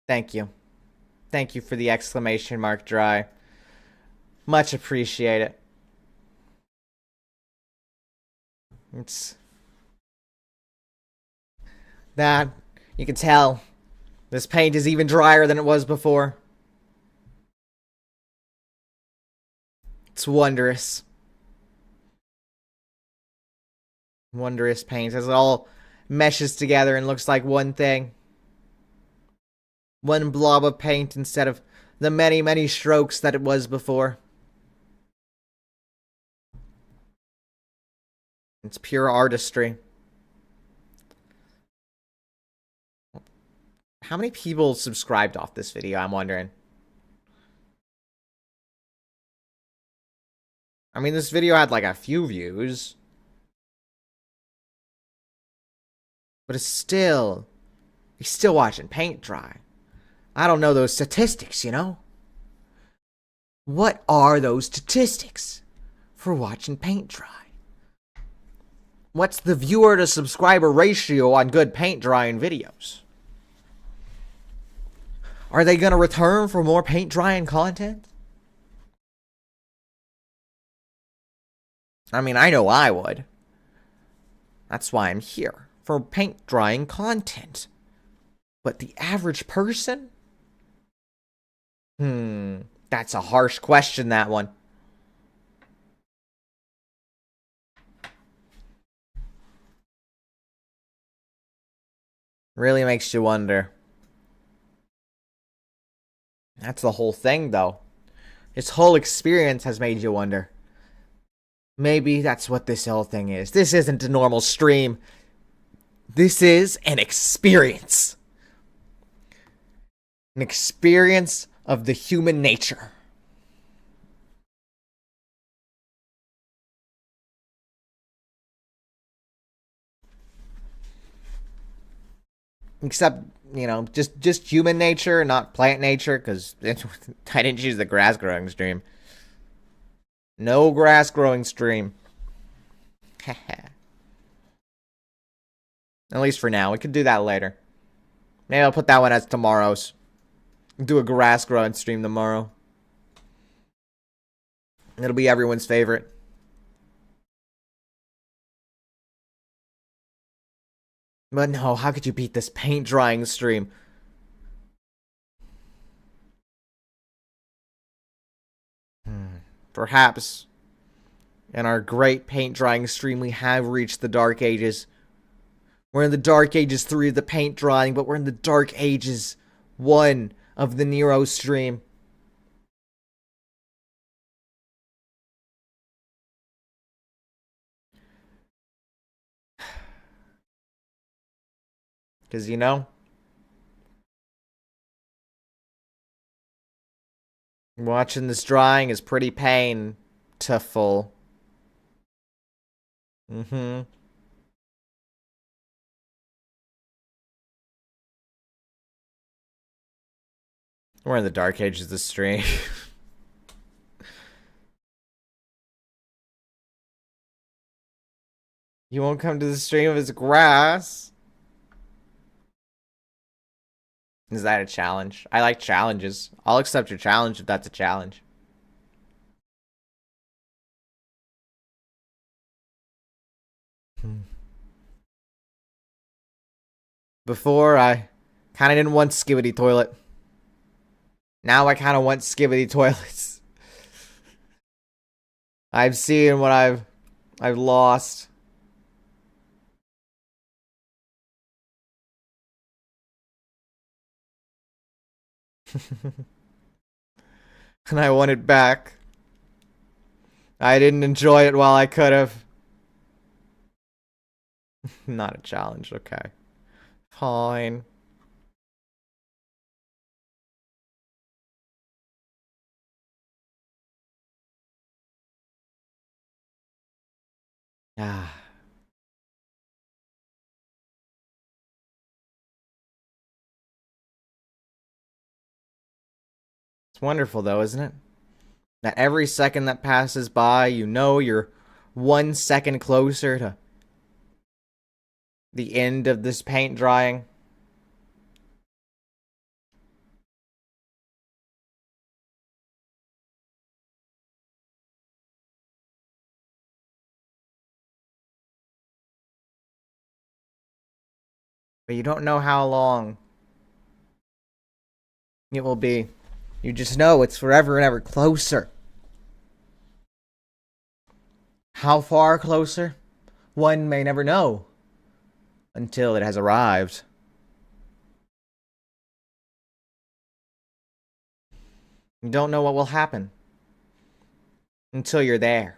S1: Thank you. Thank you for the exclamation mark dry. Much appreciate it. It's that you can tell this paint is even drier than it was before. It's wondrous. Wondrous paint as it all meshes together and looks like one thing. One blob of paint instead of the many, many strokes that it was before. It's pure artistry. How many people subscribed off this video, I'm wondering? I mean, this video had like a few views. But he's still watching paint dry. I don't know those statistics, you know? What are those statistics for watching paint dry? What's the viewer to subscriber ratio on good paint drying videos? Are they going to return for more paint drying content? I mean, I know I would. That's why I'm here, for paint drying content. But the average person? That's a harsh question, that one. Really makes you wonder. That's the whole thing, though. This whole experience has made you wonder. Maybe that's what this whole thing is. This isn't a normal stream. This is an experience. An experience of the human nature. Except, you know, just human nature, not plant nature, because I didn't choose the grass growing stream. No grass growing stream. At least for now. We could do that later. Maybe I'll put that one as tomorrow's. Do a grass growing stream tomorrow. It'll be everyone's favorite. But no, how could you beat this paint drying stream? Perhaps in our great paint drying stream we have reached the Dark Ages. We're in the Dark Ages 3 of the paint drying, but we're in the Dark Ages 1 of the Niro stream. Because, you know, watching this drawing is pretty painful. We're in the Dark Ages of the stream. You won't come to the stream of his grass? Is that a challenge? I like challenges. I'll accept your challenge if that's a challenge. Before, I kind of didn't want skibidi toilet. Now I kind of want skibidi toilets. I've seen what I've lost. And I want it back. I didn't enjoy it while I could have. Not a challenge, okay. Fine. Ah. It's wonderful though, isn't it? That every second that passes by, you know you're 1 second closer to the end of this paint drying. But you don't know how long it will be. You just know it's forever and ever closer. How far closer? One may never know until it has arrived. You don't know what will happen until you're there.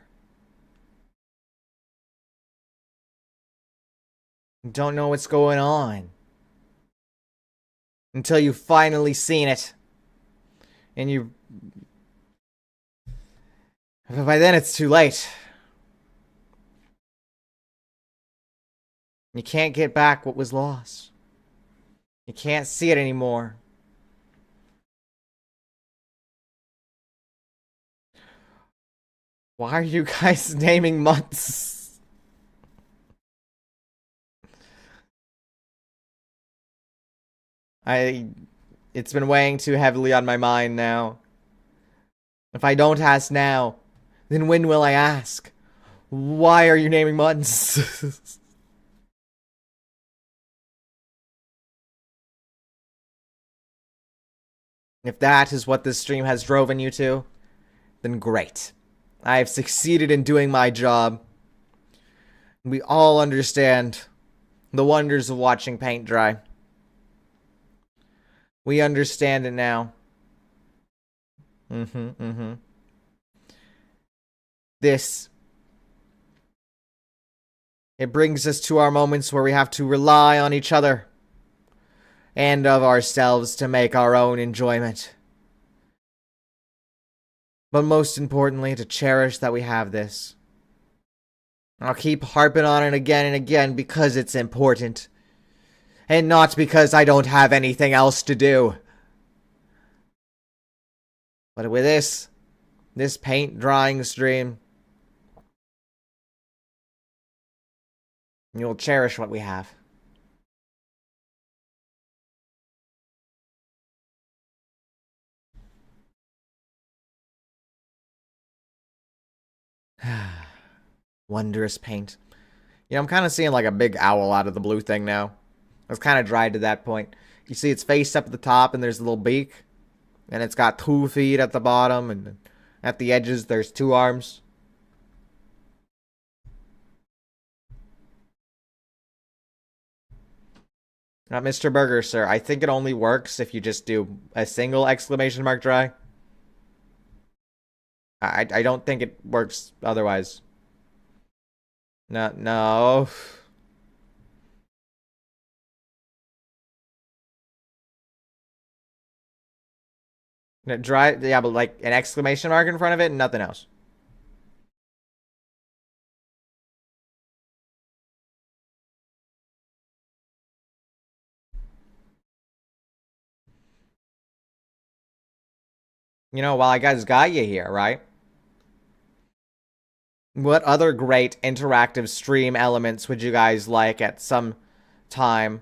S1: You don't know what's going on until you've finally seen it. And but by then it's too late. You can't get back what was lost. You can't see it anymore. Why are you guys naming months? I It's been weighing too heavily on my mind now. If I don't ask now, then when will I ask? Why are you naming months? If that is what this stream has driven you to, then great. I have succeeded in doing my job. We all understand the wonders of watching paint dry. We understand it now. Mm-hmm. This. It brings us to our moments where we have to rely on each other and of ourselves to make our own enjoyment. But most importantly, to cherish that we have this. I'll keep harping on it again and again because it's important. And not because I don't have anything else to do. But with this paint drying stream, you'll cherish what we have. Wondrous paint. You know, I'm kind of seeing like a big owl out of the blue thing now. It's kind of dried to that point. You see its face up at the top, and there's a little beak. And it's got 2 feet at the bottom, and at the edges, there's 2 arms. Mr. Burger, sir, I think it only works if you just do a single exclamation mark dry. I don't think it works otherwise. No. Dry, yeah, but like an exclamation mark in front of it and nothing else. You know, while I guys got you here, right? What other great interactive stream elements would you guys like at some time?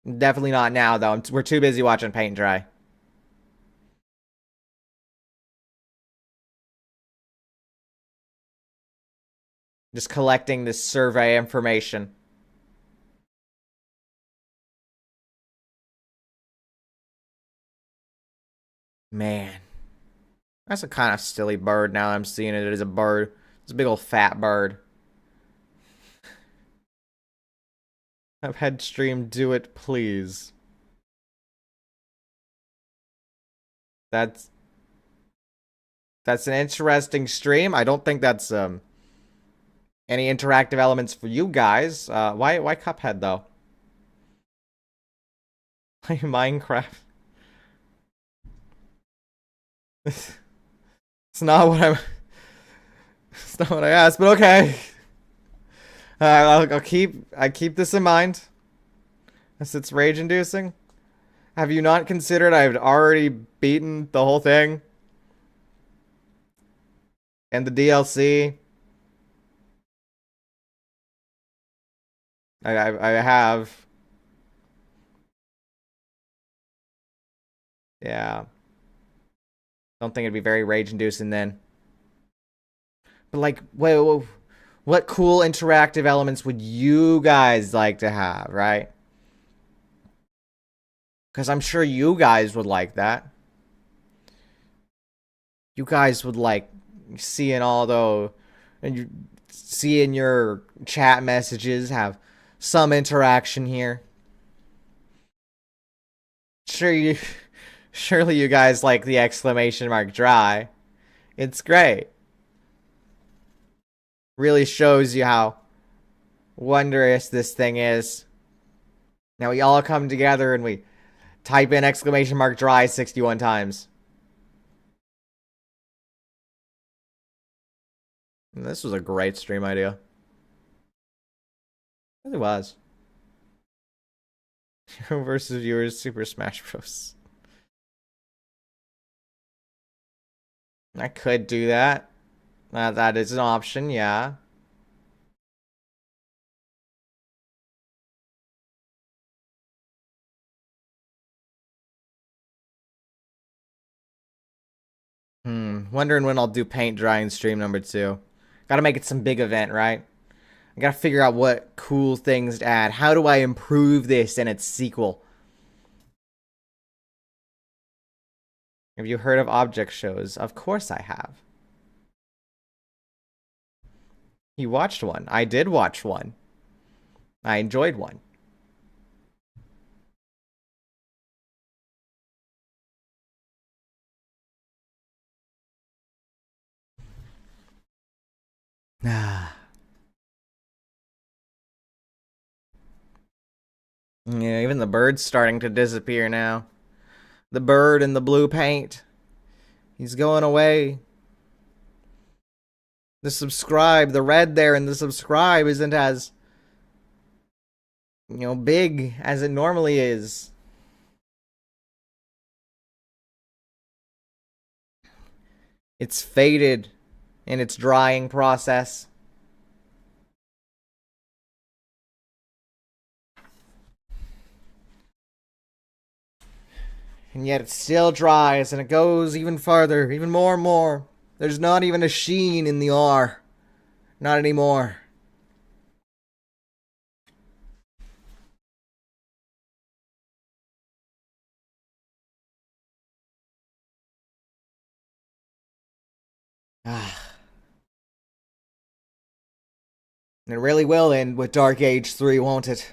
S1: Definitely not now, though. We're too busy watching paint dry. Just collecting this survey information. Man. That's a kind of silly bird now I'm seeing it as a bird. It's a big old fat bird. Have Headstream do it, please. That's an interesting stream. I don't think that's any interactive elements for you guys. Why Cuphead though? Play Minecraft. It's not what I'm. It's not what I asked, but okay. I'll keep this in mind. As it's rage-inducing. Have you not considered I've already beaten the whole thing? And the DLC? I have. Yeah. Don't think it'd be very rage-inducing then. But like, what cool interactive elements would you guys like to have, right? Because I'm sure you guys would like that. You guys would like seeing all those, and you seeing your chat messages have some interaction here. Surely you guys like the exclamation mark dry. It's great. Really shows you how wondrous this thing is. Now we all come together and we type in exclamation mark dry 61 times. This was a great stream idea. It really was. Hero versus viewers Super Smash Bros. I could do that. That is an option, yeah. Wondering when I'll do paint drying stream number 2. Gotta make it some big event, right? I gotta figure out what cool things to add. How do I improve this in its sequel? Have you heard of object shows? Of course I have. You watched one. I did watch one. I enjoyed one. Ah. Yeah, even the bird's starting to disappear now. The bird in the blue paint. He's going away. The subscribe, the red there in the subscribe isn't as, big as it normally is. It's faded in its drying process. And yet it still dries and it goes even farther, even more and more. There's not even a sheen in the R. Not anymore. Ah. And it really will end with Dark Age 3, won't it?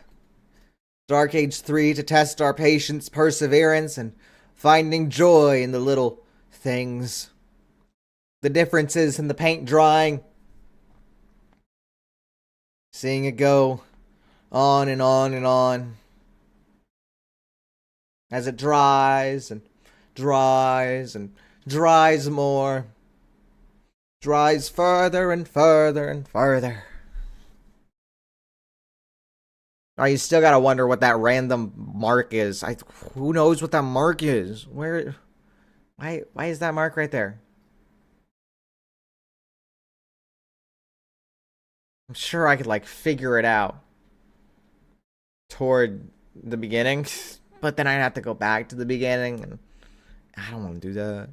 S1: Dark Age 3 to test our patience, perseverance, and finding joy in the little things. The differences in the paint drying. Seeing it go on and on and on. As it dries and dries and dries more. Dries further and further and further. Oh, you still gotta wonder what that random mark is. Who knows what that mark is? Why is that mark right there? I'm sure I could like figure it out toward the beginning, but then I'd have to go back to the beginning, and I don't want to do that.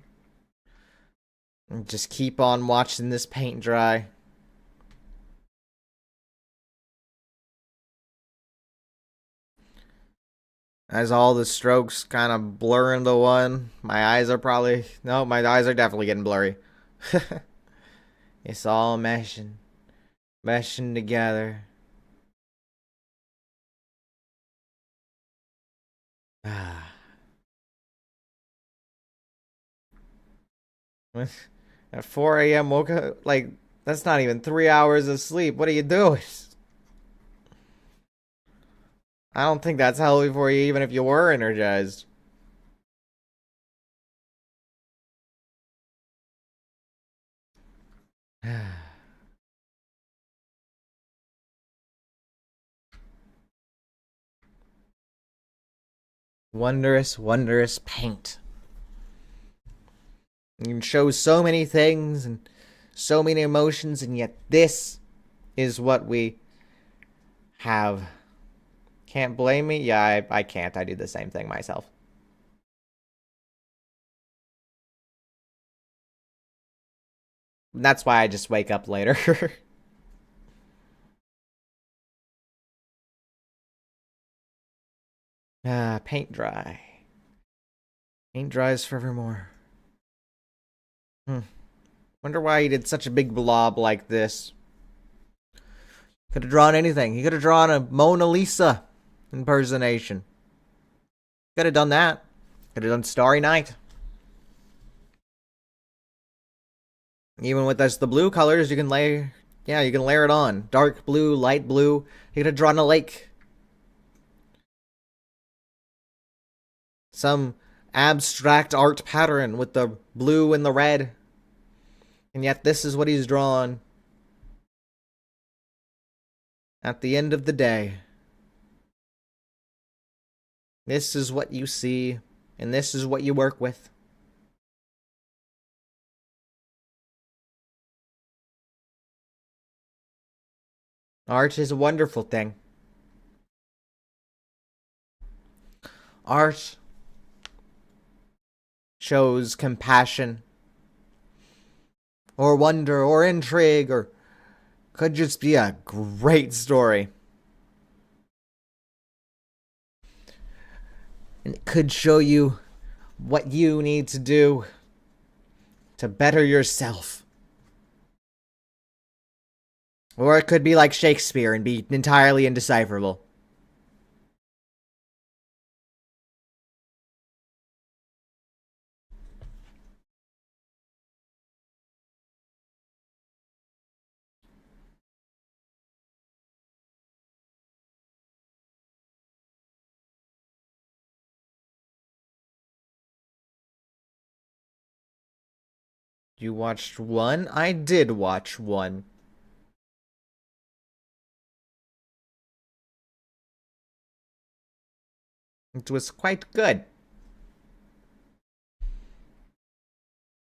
S1: And just keep on watching this paint dry. As all the strokes kind of blur into one, my eyes are probably no, my eyes are definitely getting blurry. It's all meshing together. Ah. At 4 a.m. woke up, like, that's not even 3 hours of sleep. What are you doing? I don't think that's healthy for you, even if you were energized. Wondrous, wondrous paint. You can show so many things and so many emotions, and yet this is what we have. Can't blame me? Yeah, I can't. I do the same thing myself. That's why I just wake up later. Paint dry. Paint dries forevermore. Wonder why he did such a big blob like this. Could have drawn anything. He could have drawn a Mona Lisa impersonation. Could have done that. Could have done Starry Night. Even with the blue colors, you can layer it on. Dark blue, light blue. He could have drawn a lake. Some abstract art pattern with the blue and the red. And yet this is what he's drawn. At the end of the day, this is what you see, and this is what you work with. Art is a wonderful thing. Art shows compassion, or wonder, or intrigue, or could just be a great story. And it could show you what you need to do to better yourself. Or it could be like Shakespeare and be entirely indecipherable. You watched one? I did watch one. It was quite good.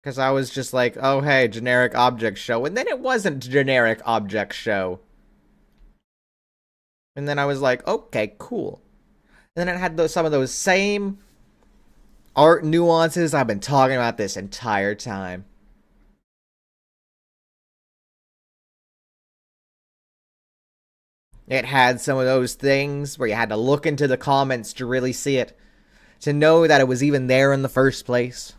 S1: Because I was just like, oh hey, generic object show. And then it wasn't generic object show. And then I was like, okay, cool. And then it had some of those same art nuances I've been talking about this entire time. It had some of those things where you had to look into the comments to really see it, to know that it was even there in the first place.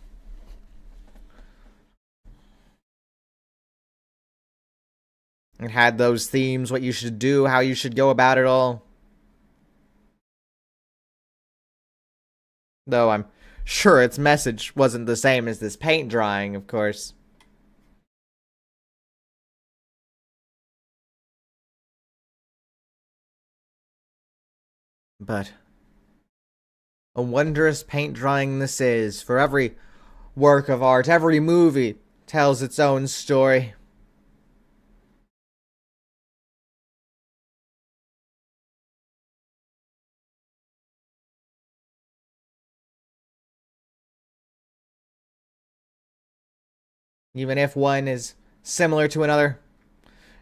S1: It had those themes, what you should do, how you should go about it all. Though I'm sure its message wasn't the same as this paint drawing, of course. But a wondrous paint drawing this is. For every work of art, every movie tells its own story. Even if one is similar to another.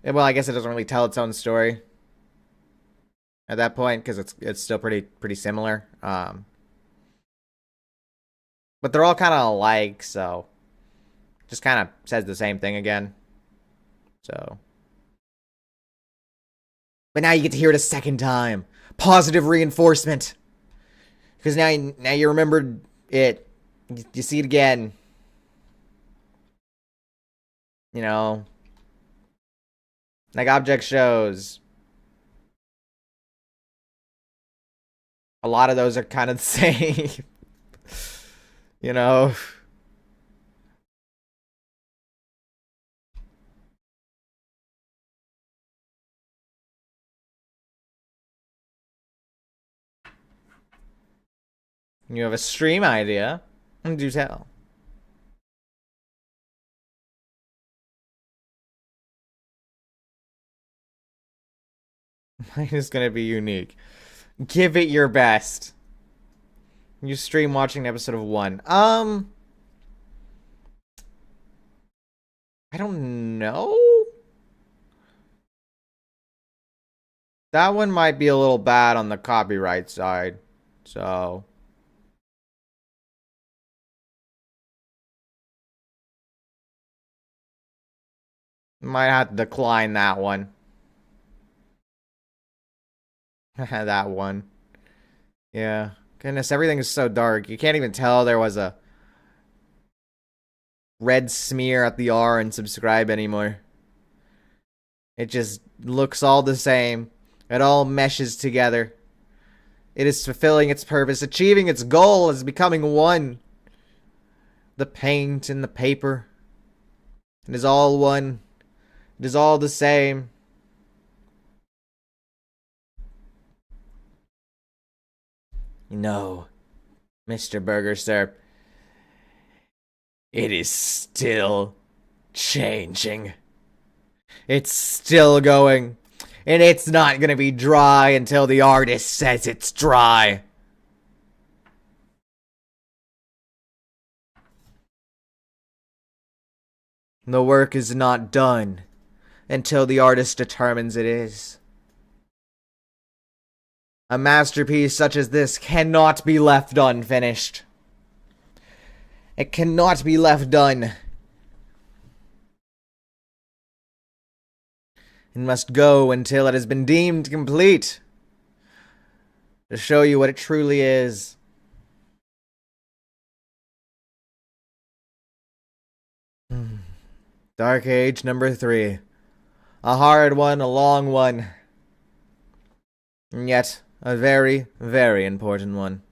S1: Well, I guess it doesn't really tell its own story at that point because it's still pretty similar. But they're all kind of alike, so just kind of says the same thing again. So, but now you get to hear it a second time. Positive reinforcement, because now you remembered it. You see it again. You know, like object shows. A lot of those are kind of the same. You know. You have a stream idea. Do tell. Mine is gonna be unique. Give it your best. You stream watching episode of 1. I don't know. That one might be a little bad on the copyright side. So might have to decline that one. That one. Yeah. Goodness, everything is so dark. You can't even tell there was a red smear at the R and subscribe anymore. It just looks all the same. It all meshes together. It is fulfilling its purpose, achieving its goal as becoming one. The paint and the paper. It is all one. It is all the same. No, Mr. Burger Sir. It is still changing. It's still going. And it's not gonna be dry until the artist says it's dry. The work is not done until the artist determines it is. A masterpiece such as this cannot be left unfinished. It cannot be left done. It must go until it has been deemed complete. To show you what it truly is. Dark Age number 3. A hard one, a long one. And yet, a very, very important one.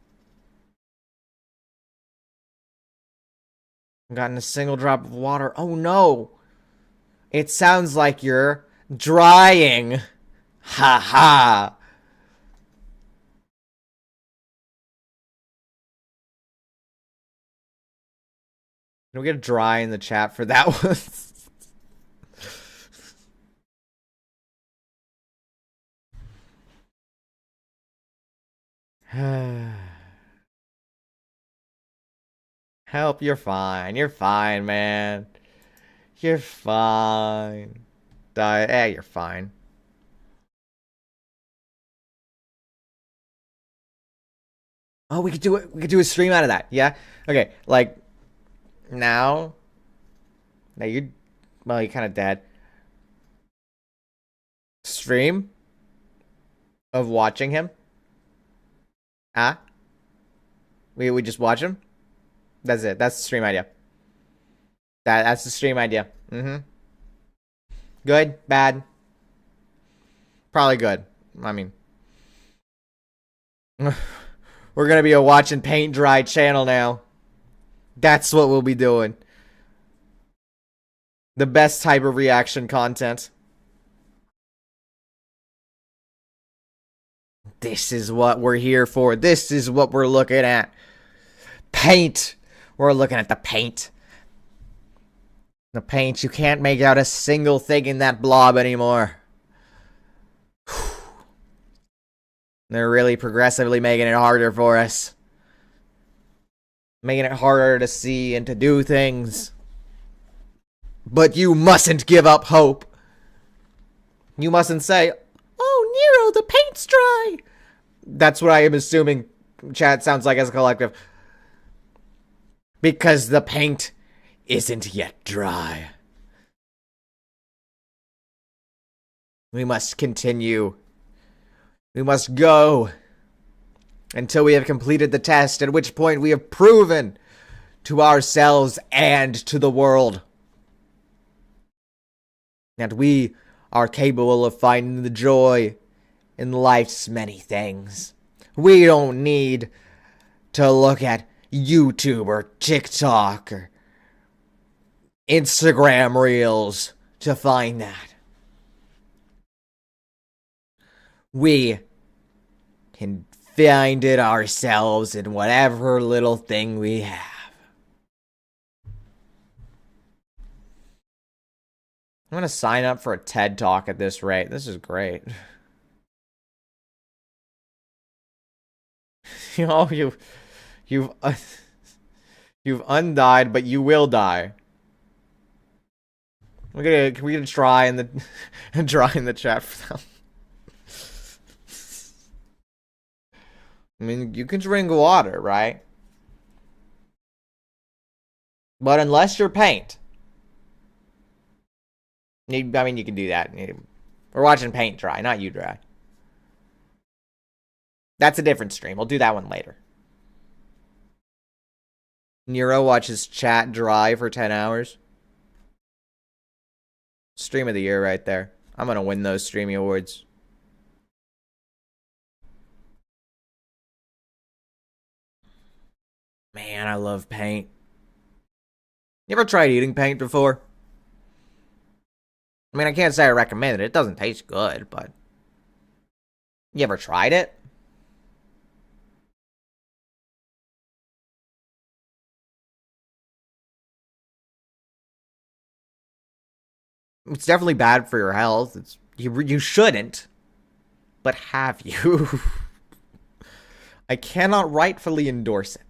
S1: I've gotten a single drop of water. Oh no! It sounds like you're drying. Ha ha! Can we get a dry in the chat for that one? Help, you're fine. You're fine, man. You're fine. You're fine. Oh, we could do it. We could do a stream out of that. Yeah. Okay. Like now. Now you. Well, you're kind of dead. Stream of watching him. Ah. We just watch him. That's it. That's the stream idea. That's the stream idea. Good, bad. Probably good. I mean, we're gonna be a watch and paint dry channel now. That's what we'll be doing. The best type of reaction content. This is what we're here for. This is what we're looking at. Paint. We're looking at the paint. The paint. You can't make out a single thing in that blob anymore. They're really progressively making it harder for us. Making it harder to see and to do things. But you mustn't give up hope. You mustn't say, "Oh, Niro, the paint's dry." That's what I am assuming chat sounds like as a collective. Because the paint isn't yet dry. We must continue. We must go until we have completed the test, at which point we have proven to ourselves and to the world that we are capable of finding the joy in life's many things. We don't need to look at YouTube or TikTok or Instagram Reels to find that. We can find it ourselves in whatever little thing we have. I'm gonna sign up for a TED Talk at this rate. This is great. You've undied, but you will die. Can we get a try in the try in the chat for them? I mean, you can drink water, right? But unless you're paint, I mean, you can do that. We're watching paint dry, not you dry. That's a different stream. We'll do that one later. Niro watches chat dry for 10 hours. Stream of the year right there. I'm gonna win those streamy awards. Man, I love paint. You ever tried eating paint before? I mean, I can't say I recommend it. It doesn't taste good, but... You ever tried it? It's definitely bad for your health. You shouldn't. But have you? I cannot rightfully endorse it.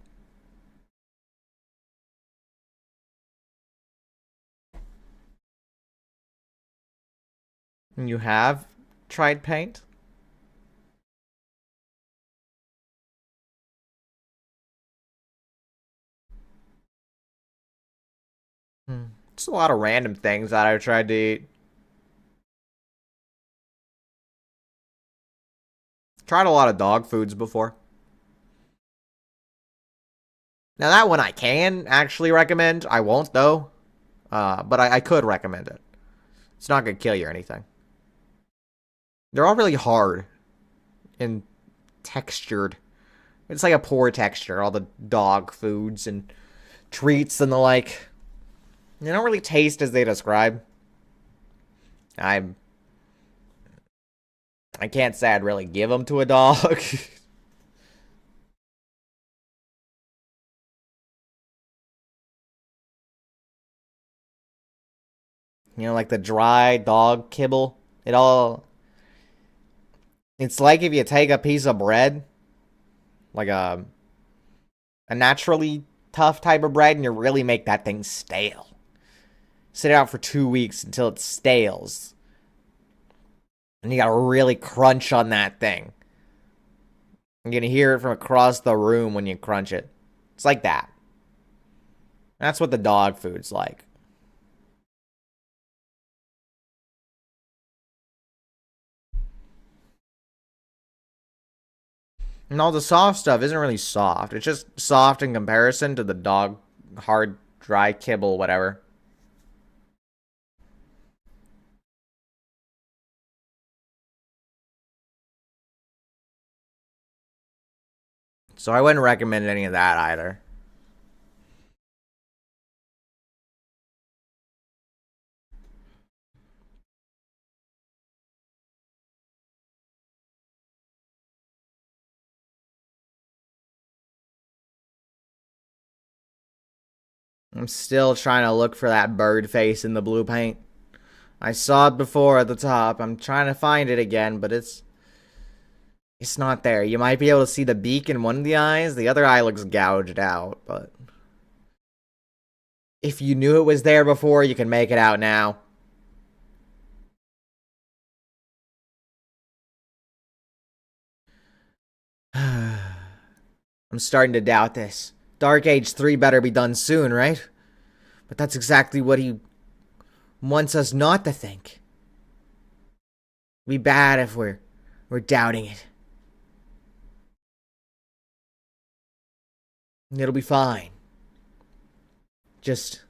S1: You have tried paint? Just a lot of random things that I've tried to eat. Tried a lot of dog foods before. Now that one I can actually recommend. I won't though. But I could recommend it. It's not gonna kill you or anything. They're all really hard and textured. It's like a poor texture, all the dog foods and treats and the like. They don't really taste as they describe. I can't say I'd really give them to a dog. You know, like the dry dog kibble. It's like if you take a piece of bread, like a naturally tough type of bread, and you really make that thing stale. Sit it out for 2 weeks until it stales. And you gotta really crunch on that thing. You're gonna hear it from across the room when you crunch it. It's like that. That's what the dog food's like. And all the soft stuff isn't really soft. It's just soft in comparison to the dog hard, dry kibble, whatever. So I wouldn't recommend any of that either. I'm still trying to look for that bird face in the blue paint. I saw it before at the top. I'm trying to find it again, but it's not there. You might be able to see the beak in one of the eyes. The other eye looks gouged out, but if you knew it was there before, you can make it out now. I'm starting to doubt this. Dark Age 3 better be done soon, right? But that's exactly what he wants us not to think. It'd be bad if we're doubting it. It'll be fine. Just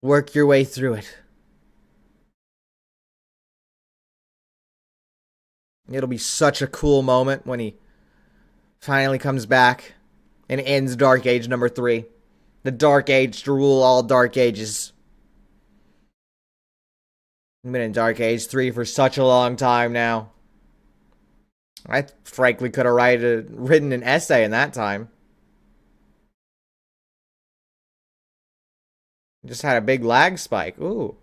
S1: work your way through it. It'll be such a cool moment when he finally comes back and ends Dark Age number 3. The Dark Age to rule all Dark Ages. I've been in Dark Age 3 for such a long time now. I frankly could have written an essay in that time. Just had a big lag spike. Ooh.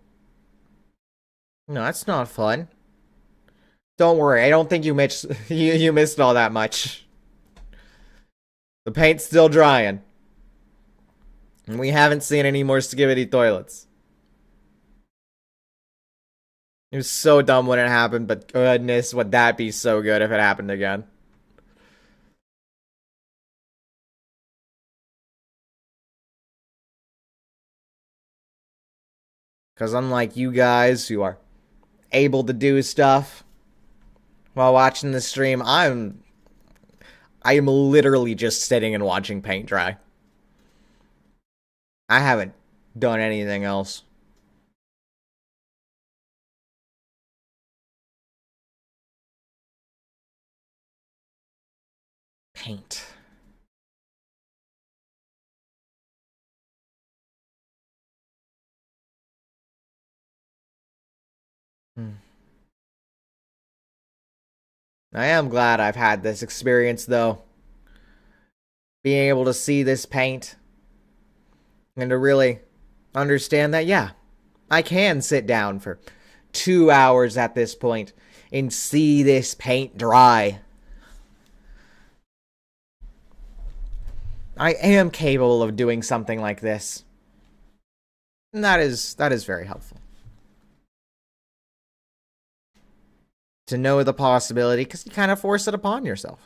S1: No, that's not fun. Don't worry, I don't think you missed you missed all that much. The paint's still drying. And we haven't seen any more skibidi toilets. It was so dumb when it happened, but goodness, would that be so good if it happened again. Because unlike you guys who are able to do stuff while watching the stream, I am literally just sitting and watching paint dry. I haven't done anything else. Paint. I am glad I've had this experience, though. Being able to see this paint and to really understand that, yeah, I can sit down for 2 hours at this point and see this paint dry. I am capable of doing something like this. And that is very helpful. To know the possibility, because you kind of force it upon yourself.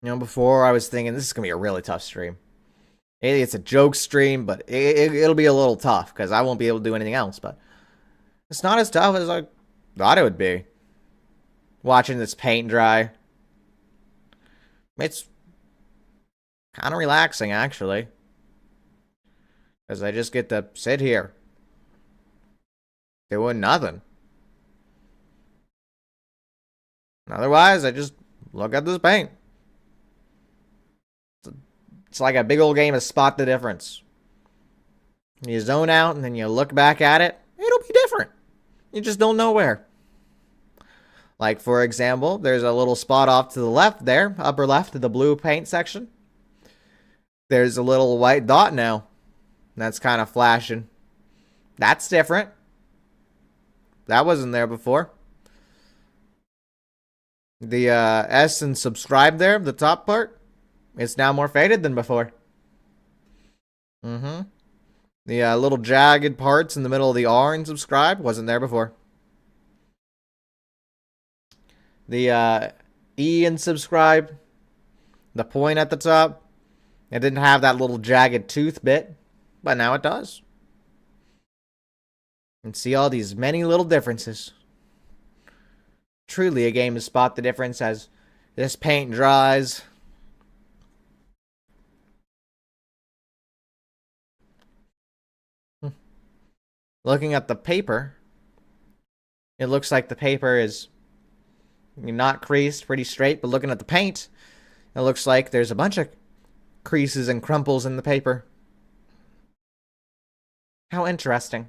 S1: Before I was thinking this is going to be a really tough stream. It's a joke stream, but it'll be a little tough because I won't be able to do anything else. But it's not as tough as I thought it would be. Watching this paint dry. It's kind of relaxing, actually. Because I just get to sit here. Doing nothing. Otherwise, I just look at this paint. It's like a big old game of spot the difference. You zone out and then you look back at it. It'll be different. You just don't know where. Like, for example, there's a little spot off to the left there, upper left of the blue paint section. There's a little white dot now. That's kind of flashing. That's different. That wasn't there before. The S and subscribe there, the top part, it's now more faded than before. The little jagged parts in the middle of the R and subscribe wasn't there before. The E and subscribe, the point at the top, it didn't have that little jagged tooth bit, but now it does. And see all these many little differences. Truly a game to spot the difference as this paint dries. Looking at the paper, it looks like the paper is not creased, pretty straight, but looking at the paint, it looks like there's a bunch of creases and crumples in the paper. How interesting.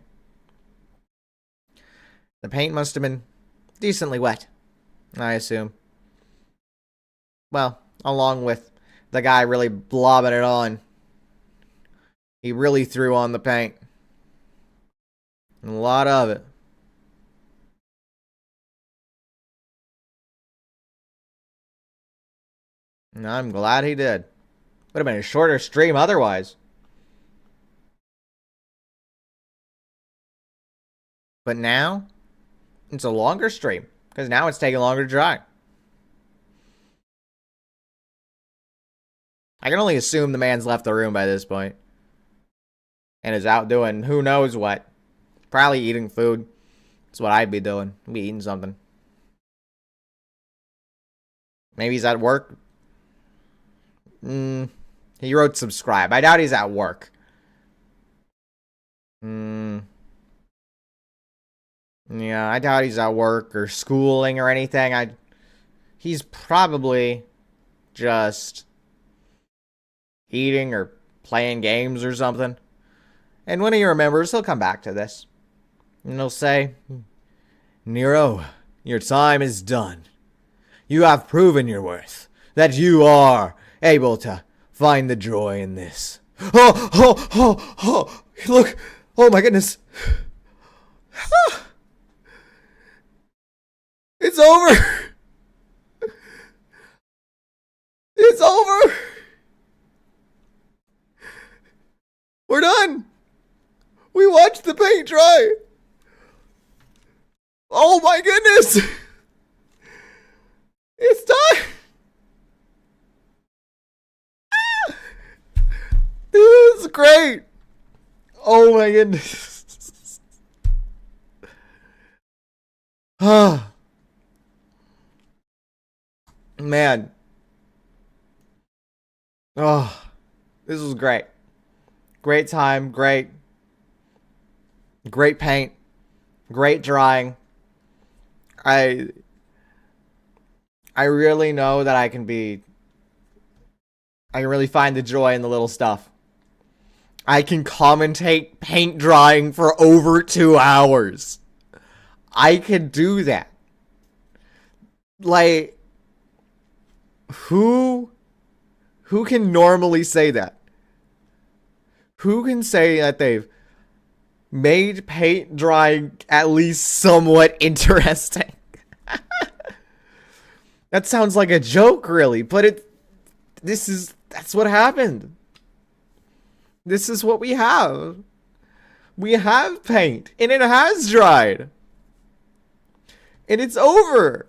S1: The paint must have been decently wet, I assume. Well, along with the guy really blobbing it on. He really threw on the paint. A lot of it. And I'm glad he did. Would have been a shorter stream otherwise. But now, it's a longer stream. Because now it's taking longer to dry. I can only assume the man's left the room by this point. And is out doing who knows what. Probably eating food. That's what I'd be doing. I'd be eating something. Maybe he's at work. He wrote subscribe. I doubt he's at work. Yeah, I doubt he's at work or schooling or anything. He's probably just eating or playing games or something. And when he remembers, he'll come back to this. And he'll say, Niro, your time is done. You have proven your worth. That you are able to find the joy in this. Oh, look. Oh my goodness. It's over. It's over. We're done. We watched the paint dry. Oh my goodness. It's done. This is great. Oh my goodness. Man. Oh, this was great. Great time, great paint, great drawing. I really know that I can really find the joy in the little stuff. I can commentate paint drawing for over 2 hours. I can do that. Like, who can normally say that? Who can say that they've made paint drying at least somewhat interesting? That sounds like a joke, really, but that's what happened. This is what we have. We have paint, and it has dried. And it's over.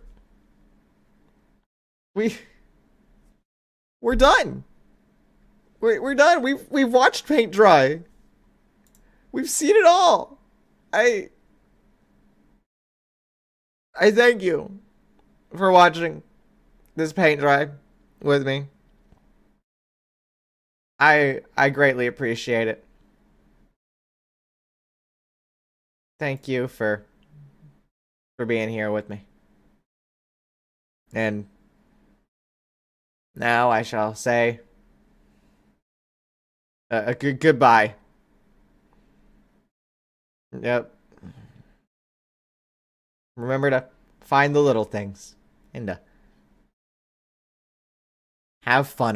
S1: We're done. We're done. We've watched paint dry. We've seen it all. I thank you for watching this paint dry with me. I greatly appreciate it. Thank you for being here with me. And now I shall say a good goodbye. Yep. Remember to find the little things and have fun.